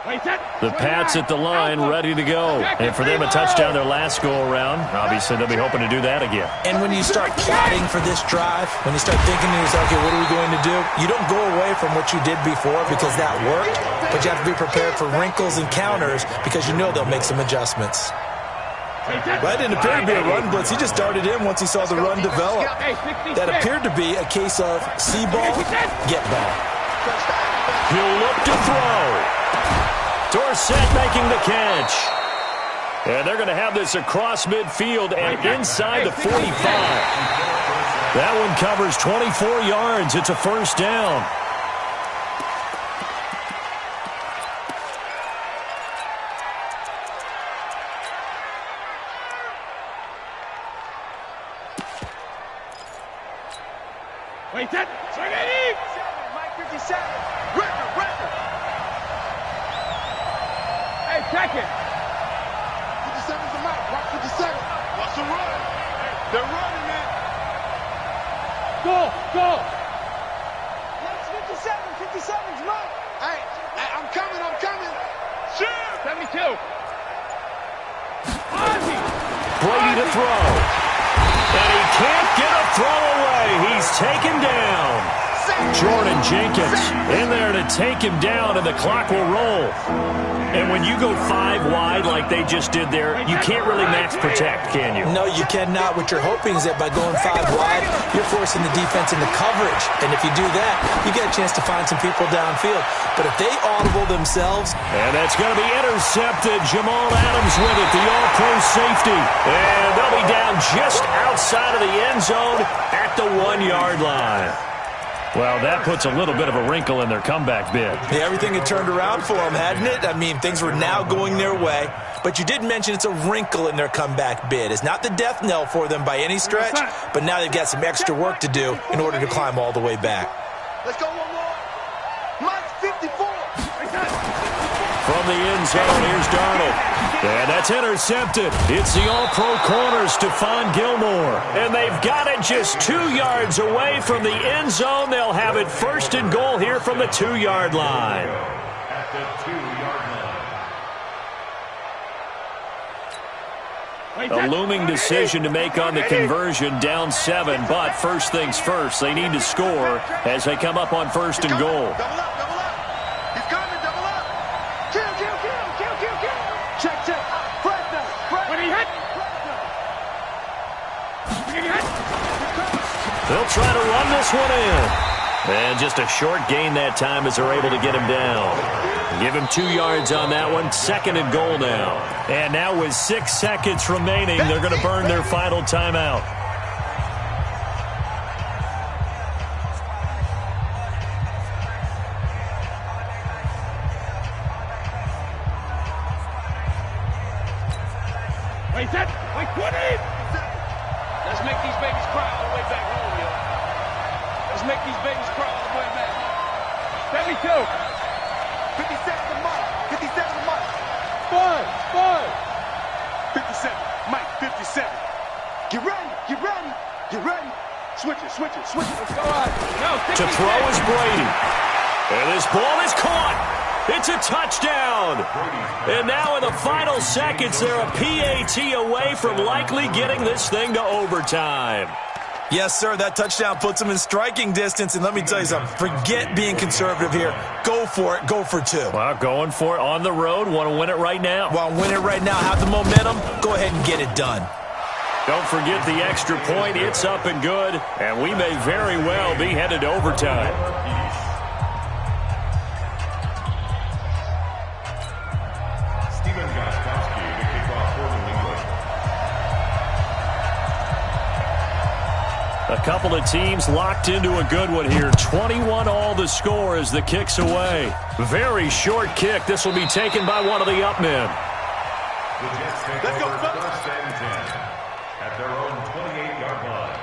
The Pats at the line, ready to go. And for them, a touchdown their last go-around. Obviously, they'll be hoping to do that again. And when you start plotting for this drive, when you start thinking to yourself, okay, what are we going to do? You don't go away from what you did before because that worked, but you have to be prepared for wrinkles and counters because you know they'll make some adjustments. That didn't appear to be a run blitz. He just darted in once he saw the run develop. That appeared to be a case of see ball, get ball. He'll look to throw. Dorsett making the catch. And they're going to have this across midfield and inside the 45. That one covers 24 yards. It's a first down. Wait, that. Mike 57. Record. Hey, check it. 57's the Mike. Watch 57. Watch the run. They're running, man. Go. That's 57. 57's Mike. Hey, I'm coming. Shoot. 72. Ozzy. Brady to throw. And he can't get a throw away. He's taken down. Jordan Jenkins in there to take him down, and the clock will roll. And when you go 5 wide like they just did there, you can't really max protect, can you? No, you cannot. What you're hoping is that by going 5 wide, you're forcing the defense into coverage. And if you do that, you get a chance to find some people downfield. But if they audible themselves... And that's going to be intercepted. Jamal Adams with it, the all-pro safety. And they'll be down just outside of the end zone at the 1-yard line. Well, that puts a little bit of a wrinkle in their comeback bid. Yeah, everything had turned around for them, hadn't it? I mean, things were now going their way. But you did mention it's a wrinkle in their comeback bid. It's not the death knell for them by any stretch, but now they've got some extra work to do in order to climb all the way back. Let's go one more. Mike 54. From the end zone, here's Darnold. And that's intercepted. It's the all-pro corner, Stephon Gilmore. And they've got it just 2 yards away from the end zone. They'll have it first and goal here from the 2-yard line. At the 2-yard line. A looming decision to make on the conversion, down 7. But first things first, they need to score as they come up on first and goal. Double up. He's coming, double up. Kill. Check. Fresno. When he hit. They'll try to run this one in. And just a short gain that time as they're able to get him down. Give him 2 yards on that one. Second and goal now. And now with 6 seconds remaining, they're going to burn their final timeout. Wait, 20. Let's make these babies cry all the way back home, yo. Let's make these babies cry all the way back home. 72. 57 to Mike. 57 to Mike. Five. 57. Mike 57. Get ready. Switch it. Let's go on. No, To throw is Brady. And this ball is caught. It's a touchdown. And now in the final seconds, they're a PAT away from likely getting this thing to overtime. Yes, sir, that touchdown puts them in striking distance. And let me tell you something, forget being conservative here. Go for it. Go for 2. Well, going for it on the road. Want to win it right now. Want to win it right now, have the momentum, go ahead and get it done. Don't forget the extra point. It's up and good. And we may very well be headed to overtime. Stephen Gostkowski to kick off for New England. A couple of teams locked into a good one here. 21 all the score as the kick's away. Very short kick. This will be taken by one of the up men. The Jets take over first and 10 at their own 28-yard line.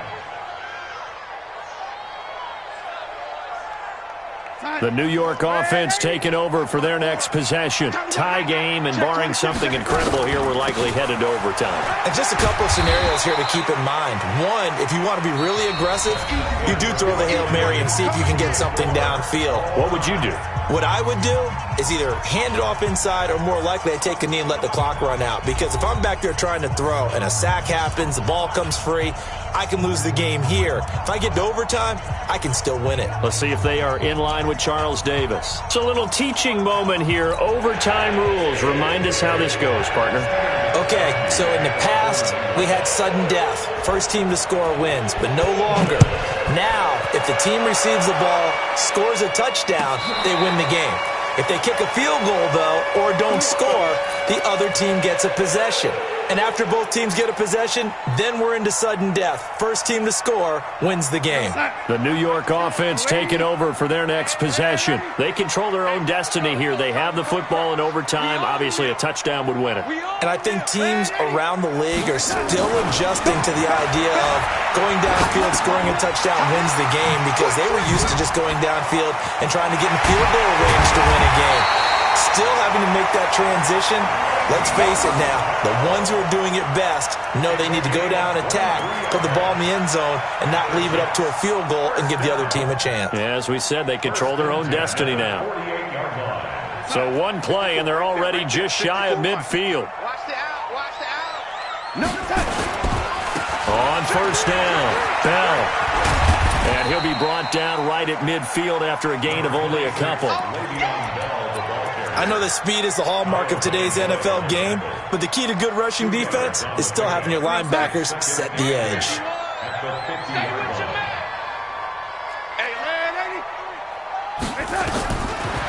The New York offense taking over for their next possession. Tie game, and barring something incredible here, we're likely headed to overtime. And just a couple of scenarios here to keep in mind. One, if you want to be really aggressive, you do throw the Hail Mary and see if you can get something downfield. What would you do? What I would do is either hand it off inside, or more likely I take a knee and let the clock run out. Because if I'm back there trying to throw and a sack happens, the ball comes free, I can lose the game here. If I get to overtime, I can still win it. Let's see if they are in line with Charles Davis. It's a little teaching moment here. Overtime rules. Remind us how this goes, partner. Okay, so in the past, we had sudden death. First team to score wins, but no longer. Now, if the team receives the ball, scores a touchdown, they win the game. If they kick a field goal, though, or don't score, the other team gets a possession. And after both teams get a possession, then we're into sudden death. First team to score wins the game. The New York offense taking over for their next possession. They control their own destiny here. They have the football in overtime. Obviously, a touchdown would win it. And I think teams around the league are still adjusting to the idea of going downfield, scoring a touchdown wins the game, because they were used to just going downfield and trying to get in field goal range to win a game. Still having to make that transition. Let's face it now, the ones who are doing it best know they need to go down, attack, put the ball in the end zone, and not leave it up to a field goal and give the other team a chance. Yeah, as we said, they control their own destiny now. So one play, and they're already just shy of midfield. Watch the out, watch the out. No touch. On first down, Bell. And he'll be brought down right at midfield after a gain of only a couple. I know that speed is the hallmark of today's NFL game, but the key to good rushing defense is still having your linebackers set the edge.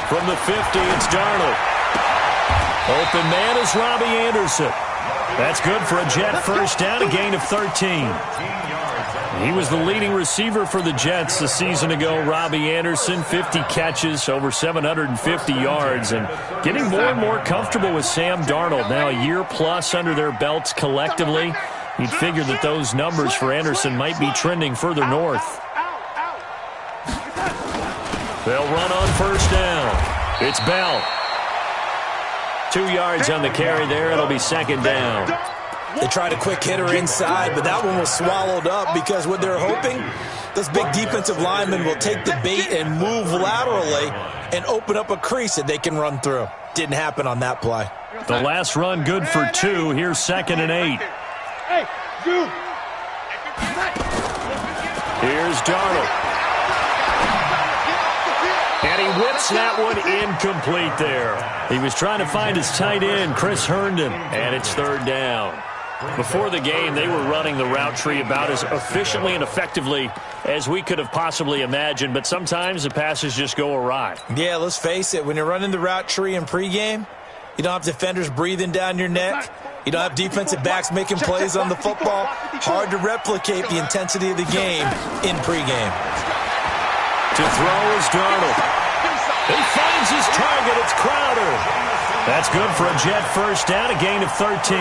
From the 50, it's Darnold. Open man is Robbie Anderson. That's good for a Jet first down, a gain of 13. He was the leading receiver for the Jets a season ago. Robbie Anderson, 50 catches, over 750 yards, and getting more and more comfortable with Sam Darnold. Now a year plus under their belts collectively. You'd figure that those numbers for Anderson might be trending further north. They'll run on first down. It's Bell. 2 yards on the carry there. It'll be second down. They tried a quick hitter inside, but that one was swallowed up because what they're hoping, those big defensive linemen will take the bait and move laterally and open up a crease that they can run through. Didn't happen on that play. The last run good for 2. Here's 2nd and 8. Here's Darnold. And he whips that one incomplete there. He was trying to find his tight end, Chris Herndon, and it's third down. Before the game, they were running the route tree about as efficiently and effectively as we could have possibly imagined, but sometimes the passes just go awry. Yeah, let's face it. When you're running the route tree in pregame, you don't have defenders breathing down your neck. You don't have defensive backs making plays on the football. Hard to replicate the intensity of the game in pregame. To throw is Darnold. He finds his target. It's Crowder. That's good for a Jet first down, a gain of 13.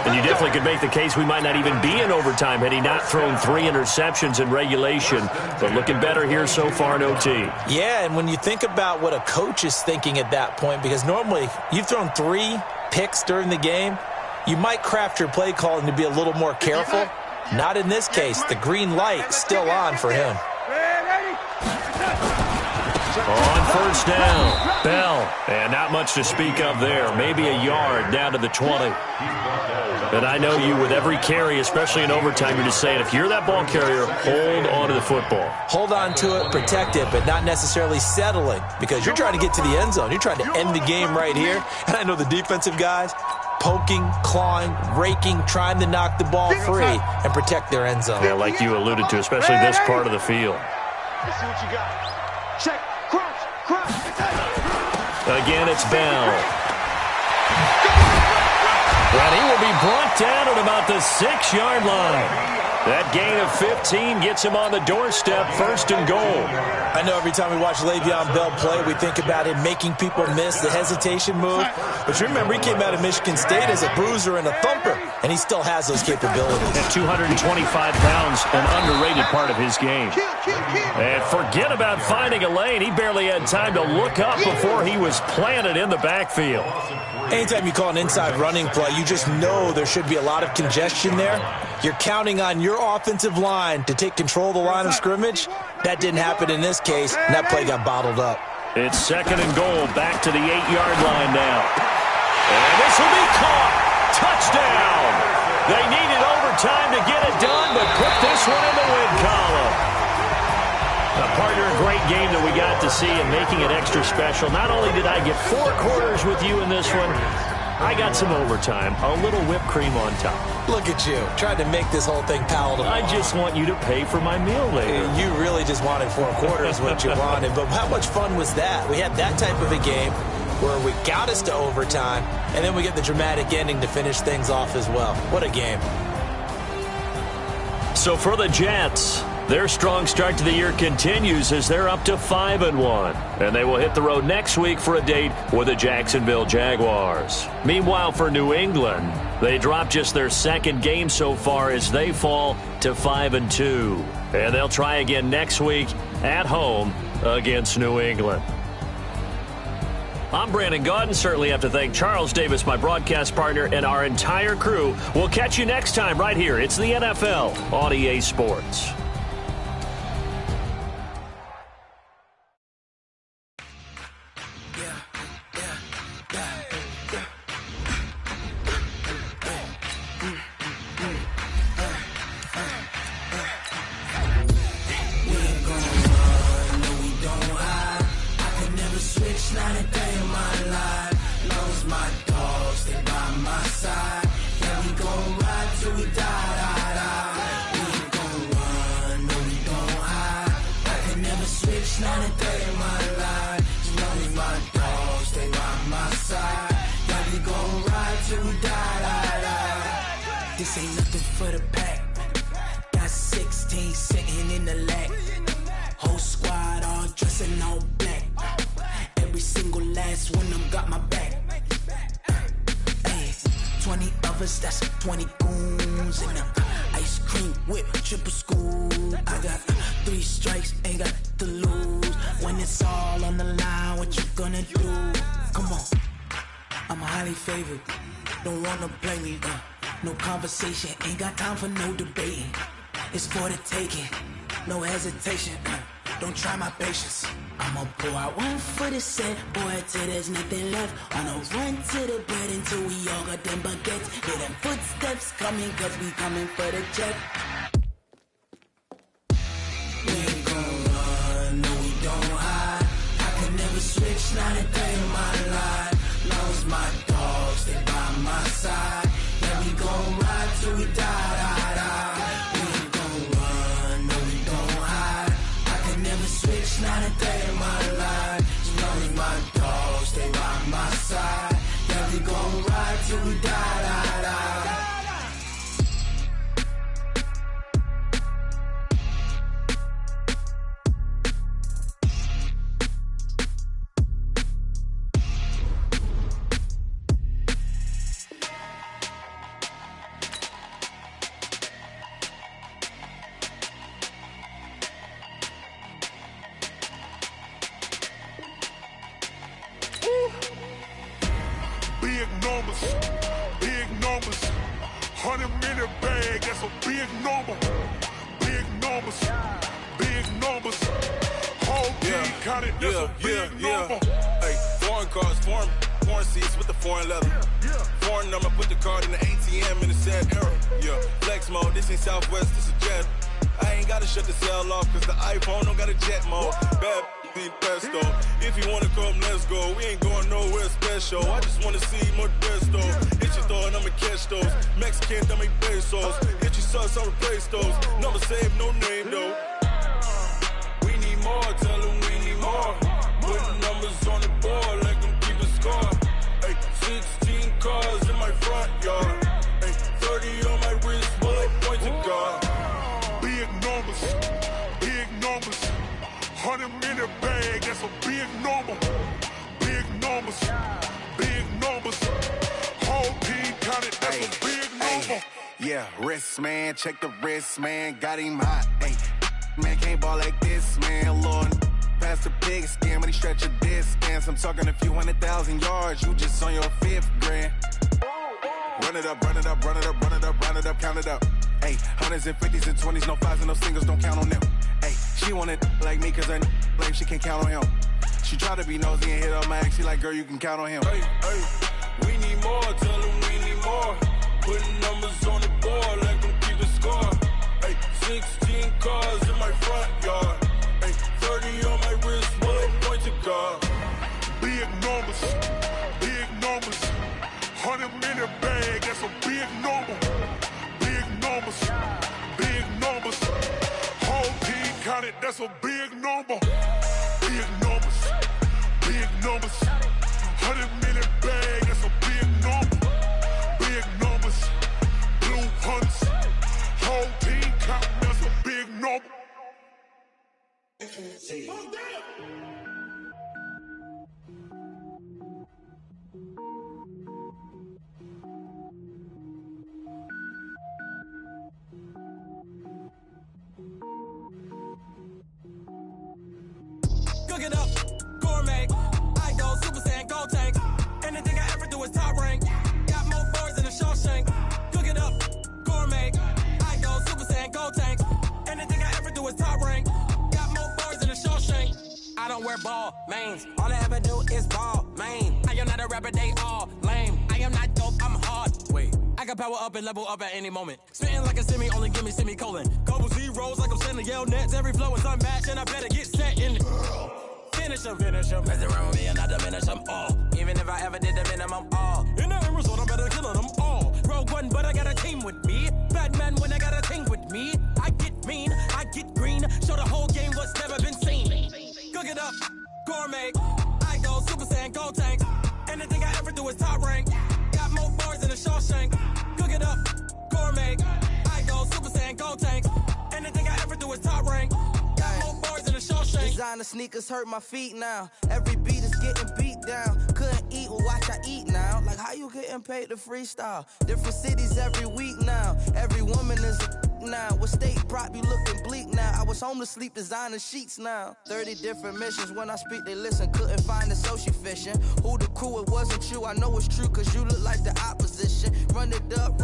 And you definitely could make the case we might not even be in overtime had he not thrown 3 interceptions in regulation. But looking better here so far in OT. Yeah, and when you think about what a coach is thinking at that point, because normally you've thrown 3 picks during the game, you might craft your play calling to be a little more careful. Not in this case. The green light still on for him. On first down, Bell. And not much to speak of there. Maybe a yard down to the 20. And I know you, with every carry, especially in overtime, you're just saying, if you're that ball carrier, hold on to the football. Hold on to it, protect it, but not necessarily settling, because you're trying to get to the end zone. You're trying to end the game right here. And I know the defensive guys poking, clawing, raking, trying to knock the ball free and protect their end zone. Yeah, like you alluded to, especially this part of the field. Let's see what you got. Check. Crunch. Again, it's Bell. And he will be brought down at about the 6-yard line. That gain of 15 gets him on the doorstep, first and goal. I know every time we watch Le'Veon Bell play, we think about him making people miss the hesitation move. But you remember, he came out of Michigan State as a bruiser and a thumper. and he still has those capabilities. At 225 pounds, an underrated part of his game. And forget about finding a lane. He barely had time to look up before he was planted in the backfield. Anytime you call an inside running play, you just know there should be a lot of congestion there. You're counting on your offensive line to take control of the line of scrimmage. That didn't happen in this case, and that play got bottled up. It's 2nd and goal, back to the 8-yard line now. And this will be caught. Touchdown. They needed overtime to get it done, but put this one in the win column. Partner, a great game that we got to see and making it extra special. Not only did I get 4 quarters with you in this one, I got some overtime, a little whipped cream on top. Look at you, trying to make this whole thing palatable. I just want you to pay for my meal later. You really just wanted 4 quarters, what you wanted. But how much fun was that? We had that type of a game where we got us to overtime, and then we get the dramatic ending to finish things off as well. What a game. So for the Jets, their strong start to the year continues as they're up to 5-1. And they will hit the road next week for a date with the Jacksonville Jaguars. Meanwhile, for New England, they dropped just their 2nd game so far as they fall to 5-2. And they'll try again next week at home against New England. I'm Brandon Gaudin. Certainly have to thank Charles Davis, my broadcast partner, and our entire crew. We'll catch you next time right here. It's the NFL on EA Sports. This ain't nothing for the pack. Got 16 sitting in the lap. Whole squad all dressing all black. Every single last one of them got my back. Hey, 20 of us, that's 20 goons in them. Ice cream whip, triple school. I got 3 strikes, ain't got to lose. When it's all on the line, what you gonna do? Come on, I'm highly favored. Don't wanna play me, no conversation, ain't got time for no debating. It's for the taking, no hesitation. Don't try my patience. I'ma pull out one for the set, boy, till there's nothing left. On a run to the bread until we all got them baguettes. Hear them footsteps coming, cause we coming for the check. We ain't gon' run, no we don't hide. I can never switch, not a day in my life. Long as my dogs, they by my side. Yeah, we gon' ride till we die. We ain't gon' run, no we don't hide. I can never switch, not a day in my life. As long as my dogs, they by my side. Yeah, we gon' ride till we die. Big numbers, 100-minute bag, that's a big number. Big numbers, whole team counted, that's a big number. Hey, foreign cars, foreign seats with the foreign leather. Foreign number, put the card in the ATM in the sad era. Yeah, flex mode, this ain't Southwest, this a jet. I ain't gotta shut the cell off, cause the iPhone don't got a jet mode. Bad pesto. If you wanna come, let's go. We ain't going nowhere special. I just wanna see more pesto. Hit your thought, I'ma catch those. Mexican, dame pesos. Hit your sauce, I'll replace those. Number saved, no name though. We need more, tell them we need more. Putting numbers on the board like them keep a score. Hey, 16 cars in my front yard. Hey, 30 on my wrist, while I point to God. Big numbers, 100-minute bag, that's a big number. Big numbers, whole team counted, that's a big number. Yeah, wrist, man, check the wrist, man, got him hot. Hey, man, can't ball like this, man, Lord. Past the pig skin, but he stretch a distance. I'm talking a few 100,000 yards, you just on your 5th grand. Run it up, run it up, run it up, run it up, run it up, count it up. Hey, hundreds and 50s and 20s, no 5s and no singles, don't count on them. Hey, she want it like me, cause her like she can't count on him. She try to be nosy and hit up my ex, she like, girl, you can count on him. Hey, hey, we need more, tell them we need more. Putting numbers on the board, like them keep score. Hey, 16 cars in my front yard. Hey, 30 on my wrist, one point to guard. Big numbers, 100 minute bag, that's a big number. Big numbers, whole team counted, that's a big number. Big numbers, 100 minute bag, that's a big number. Big numbers, blue hunts, whole team counting, that's a big number. Cook it up, gourmet. I go Super Saiyan, gold tank. Anything I ever do is top rank. Got more boards than a Shawshank. Cook it up, gourmet. I go Super Saiyan, gold tank. Anything I ever do is top rank. Got more boards than a Shawshank. I don't wear ball mains. All I ever do is ball main. I am not a rapper, they all lame. I am not dope, I'm hard. Wait, I can power up and level up at any moment. Spitting like a semi, only give me semicolon. Couple zeros like I'm sending yell nets. Every flow is unmatched and I better get set in. Finish them. Mess around with me and I diminish them all. Even if I ever did the minimum all. In the end result, I better kill them all. Rogue One, but I got a team with me. Batman when I got a team with me. I get mean, I get green. Show the whole game what's never been seen. Cook it up, gourmet. I go Super Saiyan, gold tank. Anything I ever do is top rank. Got more bars than a Shawshank. Cook it up, gourmet. I go Super Saiyan, gold tank. Anything I ever do is top rank. Got more bars than a Shawshank. Designer sneakers hurt my feet now. Every beat is getting beat down. Couldn't eat, well watch I eat now. Like how you getting paid to freestyle? Different cities every week now. Every woman is a now. What state prop you looking bleak now? I was home to sleep, designer sheets now. 30 different missions. When I speak they listen. Couldn't find it, so she fishing. Who the crew? It wasn't you. I know it's true cause you look like the opposition. Run it up,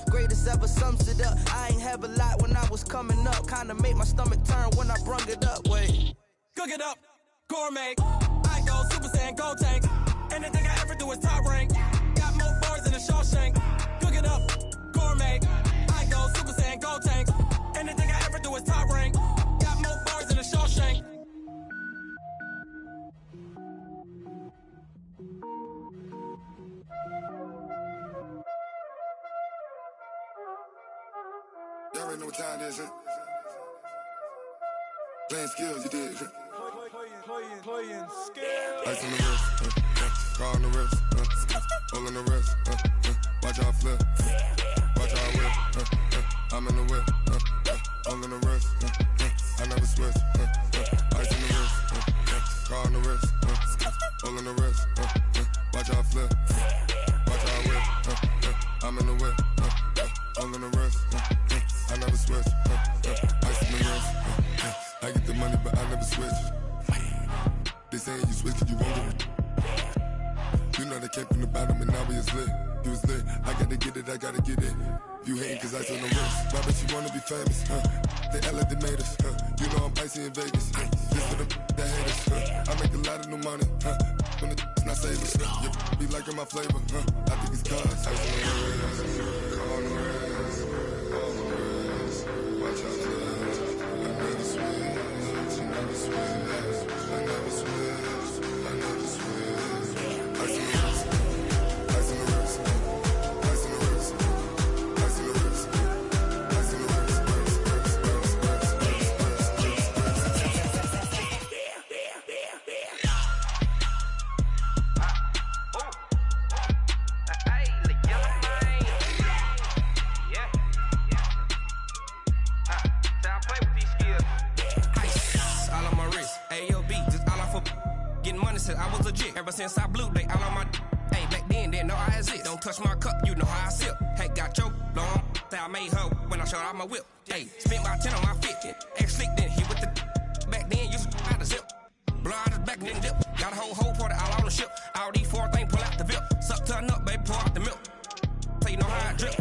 greatest ever sums it up. I ain't have a lot when I was coming up. Kinda made my stomach turn when I brung it up. Wait, cook it up, gourmet. I go Super Saiyan, gold tank. Anything I ever do is top rank. Got more bars than a Shawshank. Cook it up, gourmet. I go Super Saiyan, gold tank. Anything I ever do is top rank. Got more bars than a Shawshank. Y'all already know what time it is, huh? Playing skills, you did, huh? Playing skills. Ice on the wrist, car on the wrist, hole in the wrist, watch how I flip, watch how I whip, I'm in the whip, hole in the wrist, I never switch, ice on the wrist, car on the wrist, hole in the wrist, watch how I flip, watch how I whip, I'm in the whip, hole in the wrist, I never switch, ice on the wrist, I get the money but I never switch. They saying you switch cause you want it. You know they came from the bottom and now we is lit. You was lit, I gotta get it, I gotta get it. You hating cause ice on the wrist. Why bet you wanna be famous, huh? They act like they made us, huh? You know I'm icy in Vegas, just for the that hate us, huh? I make a lot of new money, huh? When it's not savers, you be liking my flavor, huh? I think it's cause ice on the wrist, on the wrist, on the wrist. Watch out for this, I never switch, I never switch. I never switch, I never switch. Ice in the wrist, ice in the wrist, ice in the wrist, ice in the wrist, ice in the wrist, I was legit. Ever since I blew, they all on my. Hey, back then, didn't know I exist. Don't touch my cup, you know how I sip. Hey, got your long, birthday, I made her when I showed off my whip. Hey, spent about 10 on my 50. Ex-slick, then hit with the back then, used to out the zip. Blow out his back and then dip. Got a whole party all on the ship. All these 4 things, pull out the VIP. Suck to a nut, baby, pour out the milk. So you know how I drip.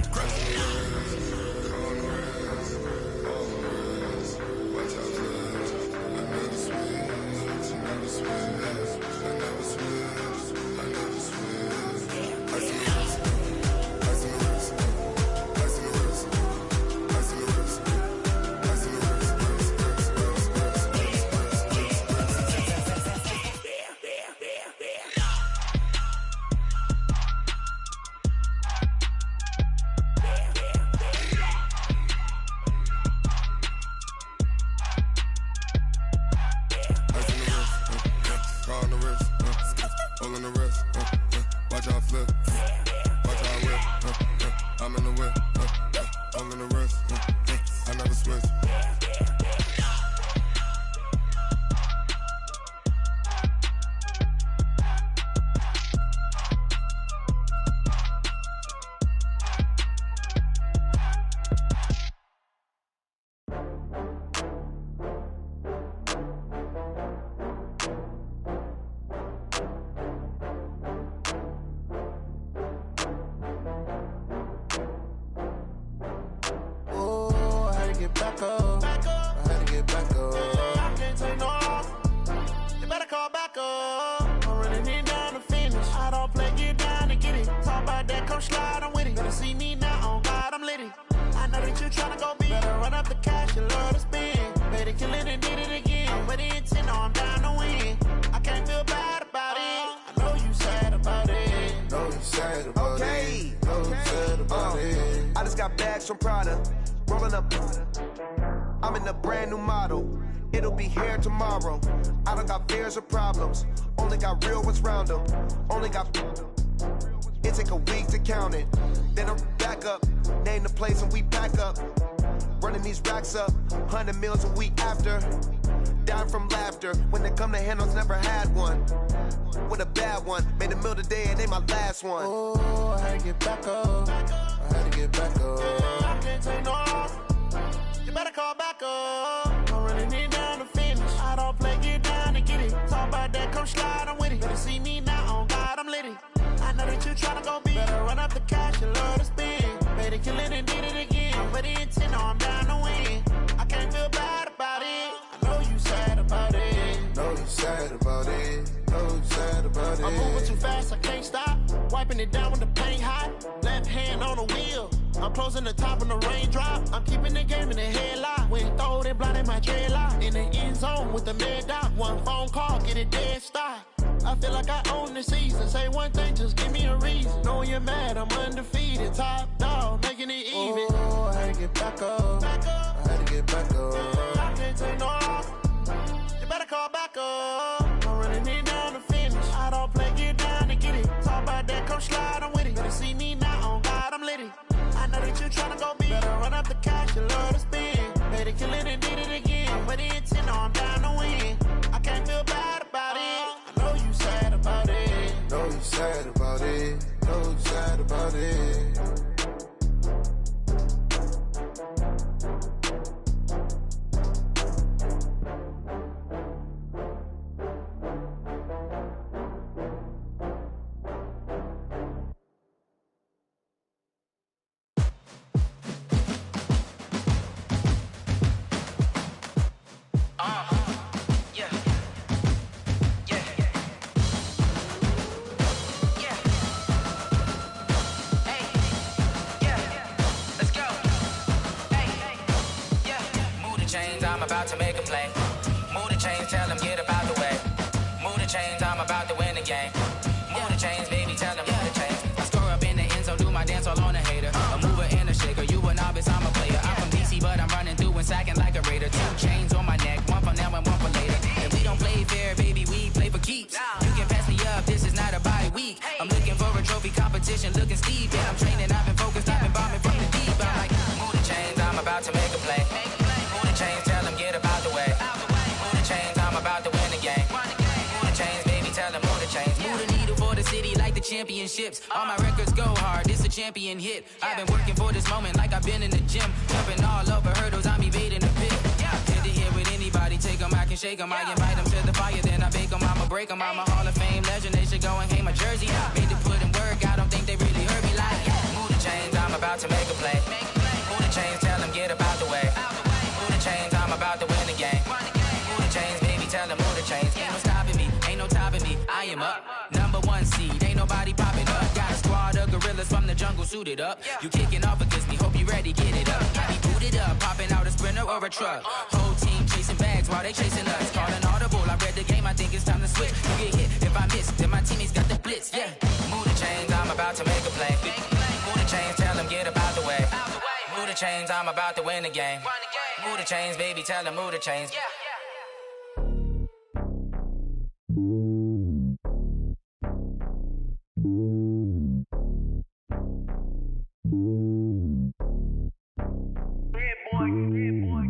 From Prada, rolling up. I'm in a brand new model. It'll be here tomorrow. I don't got fears or problems. Only got real ones round them. Only got. It take a week to count it. Then I'm back up. Name the place and we pack up. Running these racks up. 100 meals a week after. Dying from laughter. When they come to handles, never had one. With a bad one. Made a meal today and they my last one. Oh, I had to get back up. I had to get back up. I can't take no loss. You better call back up. I'm running it down to finish. I don't play, get down and get it. Talk about that, come slide, I'm with it. Better see me now, on God, I'm litty. I know that you tryna go big. Better run up the cash, you love to spend. Better kill it and did it again. I'm with the intent, no, I'm down to win. I can't feel bad about it. I know you sad about it. Know you sad about it. Know you sad about it. I'm moving too fast, I can't stop. Wiping it down with the paint hot. Left hand on the wheel. I'm closing the top on the raindrop. I'm keeping the game in the headlock. When throwed and blinded my dreadlock. In the end zone with the mad dot. One phone call, get it dead stop. I feel like I own the season. Say one thing, just give me a reason. Knowing you're mad, I'm undefeated. Top dog, making it even. Oh, I had to get back up. I had to get back up. I can't take no loss. You better call back up. I'm running it down to finish. I don't play, get down and get it. Talk about that, come slide, I'm with it. Better see me now, on God, I'm litty. I know that you tryna go big. Better run up the cash, you love to spend. Better kill it and did it again. I'm with the intent, no, I'm down to win. I can't feel bad about it. I know you sad about it. Know you sad about it. Know you sad about it. About to make a play. Move the chains, tell them get about the way. Move the chains, I'm about to win the game. Move the chains, baby, tell them move the chains. I score up in the end zone, do my dance all on a hater. A mover and a shaker, you a novice, I'm a player. I'm from DC, but I'm running through and sacking like a raider. 2 chains on my neck, one for now and one for later. If we don't play fair, baby, we play for keeps. You can pass me up, this is not a bye week. I'm looking for a trophy competition, looking steep. Yeah, I'm training, I've been focused, I've been bombing from the deep. I'm like, move the chains, I'm about to make a play. Move the chains, tell them get about the way. Move the chains, I'm about to win the game. Move the chains, baby, tell them move the chains. Move the needle for the city like the championships. All my records go hard, this a champion hit. I've been working for this moment like I've been in the gym. Jumping all over hurdles, I'm evading the pit. Hit to hit with anybody, take them, I can shake them. I invite them to the fire, then I bake them, I'ma break them. I'm a Hall of Fame legend, they should go and hang my jersey. Made to put in work, I don't think they really heard me like. Move the chains, I'm about to make a play. Move the chains, tell them get up out the way. Move the chains, I'm about to win the game. Move the chains, baby, tell them move the chains. Ain't no stopping me, ain't no topping me. I am up, #1 seed, ain't nobody popping up. Got a squad of gorillas from the jungle suited up. You kicking off against me, hope you ready, get it up. I be booted up, popping out a Sprinter or a truck. Whole team chasing bags while they chasing us. Calling audible, I read the game, I think it's time to switch. You get hit, if I miss, then my teammates got the blitz, yeah. Move the chains, I'm about to make a play. Move the chains, tell them get up out the way. Move the chains, I'm about to win the game. Move the chains, baby, tell them move the chains.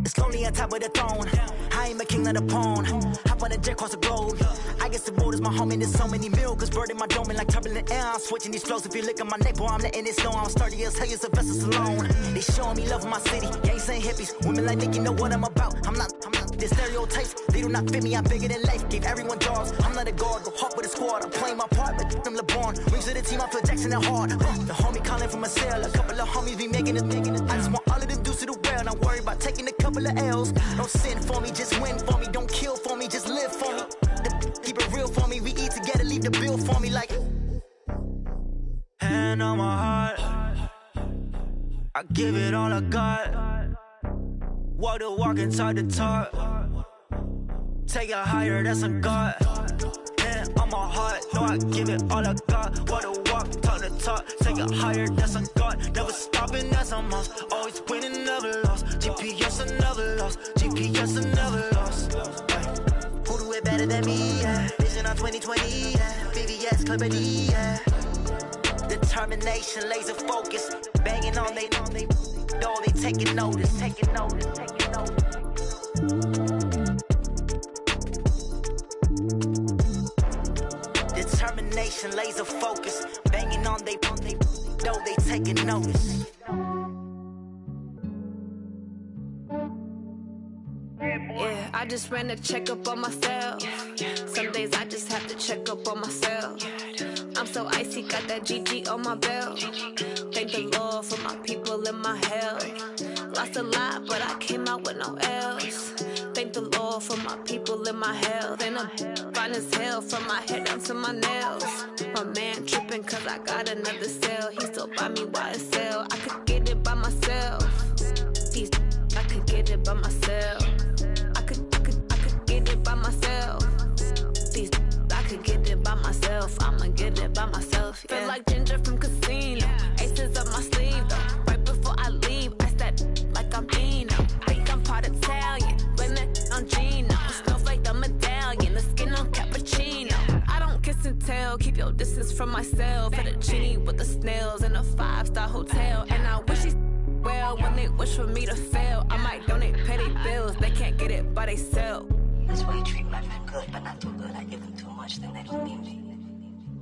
It's lonely on top of the throne. I ain't a king of the pawn. Hop on a jet across the globe. I guess the road is my home and there's so many miracles burning my dome and like turbulent air. I'm switching these flows. If you look at my neck, boy, I'm letting it snow. I'm sturdy as hell, it's a vessel alone. They showing me love in my city. Gangs ain't hippies. Women like Nick, you know what I'm about. I'm not the stereotypes. They do not fit me. I'm bigger than life. Gave everyone jobs. I'm not a guard. Go hard with a squad. I'm playing my part, but I'm LeBron. Rings to the team. I feel Jackson and hard. The homie calling from a cell. A couple of homies be making it. I just want all of them dudes to the well. Not worry about taking a couple of L's. Don't sin for me, just win for me. Don't kill for me, just live for me. Keep it real for me. We eat together, leave the bill for me like. Hand on my heart, I give it all I got. Walk the walk inside the talk. Take it higher, that's a God. Hand on my heart, no, I give it all I got. Walk the walk, talk the talk. Take it higher, that's a God. Never stopping, that's a must. Always winning, never lost. GPS, I never lost. GPS, I never lost. Who do it better than me? Yeah. Vision on 2020. Yeah. VVS, Clarity. Yeah. Determination, laser focus. Banging on they door, they taking notice. Taking notice. Taking notice. Determination, laser focus. Banging on they door, they taking notice. Yeah, I just ran a checkup on myself. Some days I just have to check up on myself. I'm so icy, got that GG on my belt. Thank the Lord for my people in my health. Lost a lot, but I came out with no else. Thank the Lord for my people in my health. And I'm fine as hell from my head down to my nails. My man tripping cause I got another cell. He still buy me YSL. I could get it by myself. I could get it by myself. I could get it by myself. I could get it by myself. I'ma get it by myself. Yeah. Feel like Ginger from Casino. Aces up my sleeve though. Right before I leave, I step like I'm Dino. Think I'm part Italian, blame it on Gino. Snowflake the medallion, the skin on cappuccino. I don't kiss and tell, keep your distance from myself. Fettuccine with the snails in a 5-star hotel. And I wish he's well when they wish for me to fail. I might donate petty bills, they can't get it by themselves. This way you treat my friend good, but not too good. I give them too much, then they don't need me.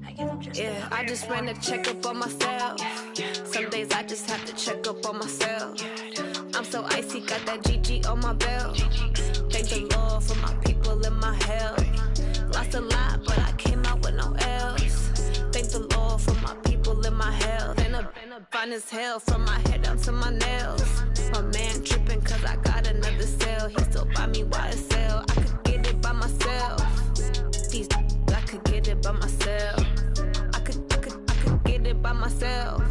I give them just yeah, I just ran a checkup on myself. Some days I just have to check up on myself. I'm so icy, got that GG on my belt. Thank the Lord for my people in my health. Lost a lot, but I came out with no else. Thank the Lord for my people in my health. And I'm fine as hell from my head down to my nails. My man tripping cause I got another cell. He still buy me YSL. I could get it by myself. I could get it by myself. I could get it by myself.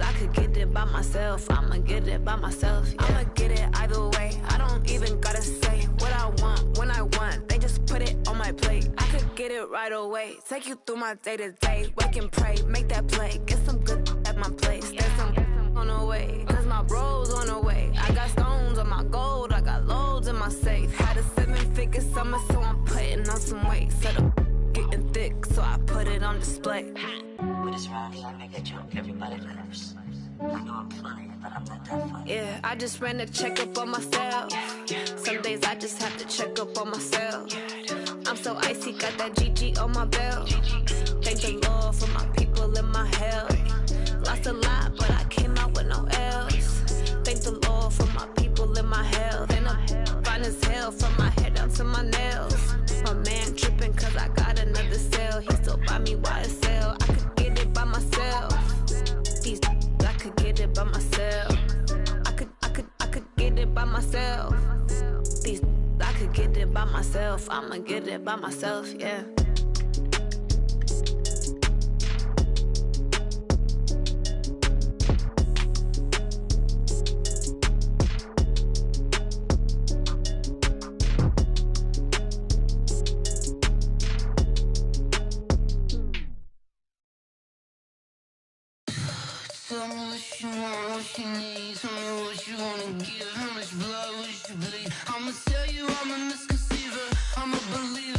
I could get it by myself. I'ma get it by myself. Yeah. I'ma get it either way. I don't even gotta say what I want when I want. They just put it on my plate. I could get it right away. Take you through my day to day. Wake and pray, make that play. Get some good at my place. There's some on the way. Cause my bro's on the way. I got stones on my gold. I got loads in my safe. Had a 7-figure summer, so I'm putting on some weight. Set up getting thick, so I put it on display. With this round here, I make a joke. Everybody laughs. I know I'm funny, but I'm not that funny. Yeah, I just ran a checkup on myself. Some days I just have to check up on myself. I'm so icy, got that GG on my belt. Thank the Lord myself. I'ma get it by myself, yeah. Tell me what you want, what you need. Tell me what you wanna give. How much blood would you bleed? I'ma tell you I'm a misconceiver. I'm a believer.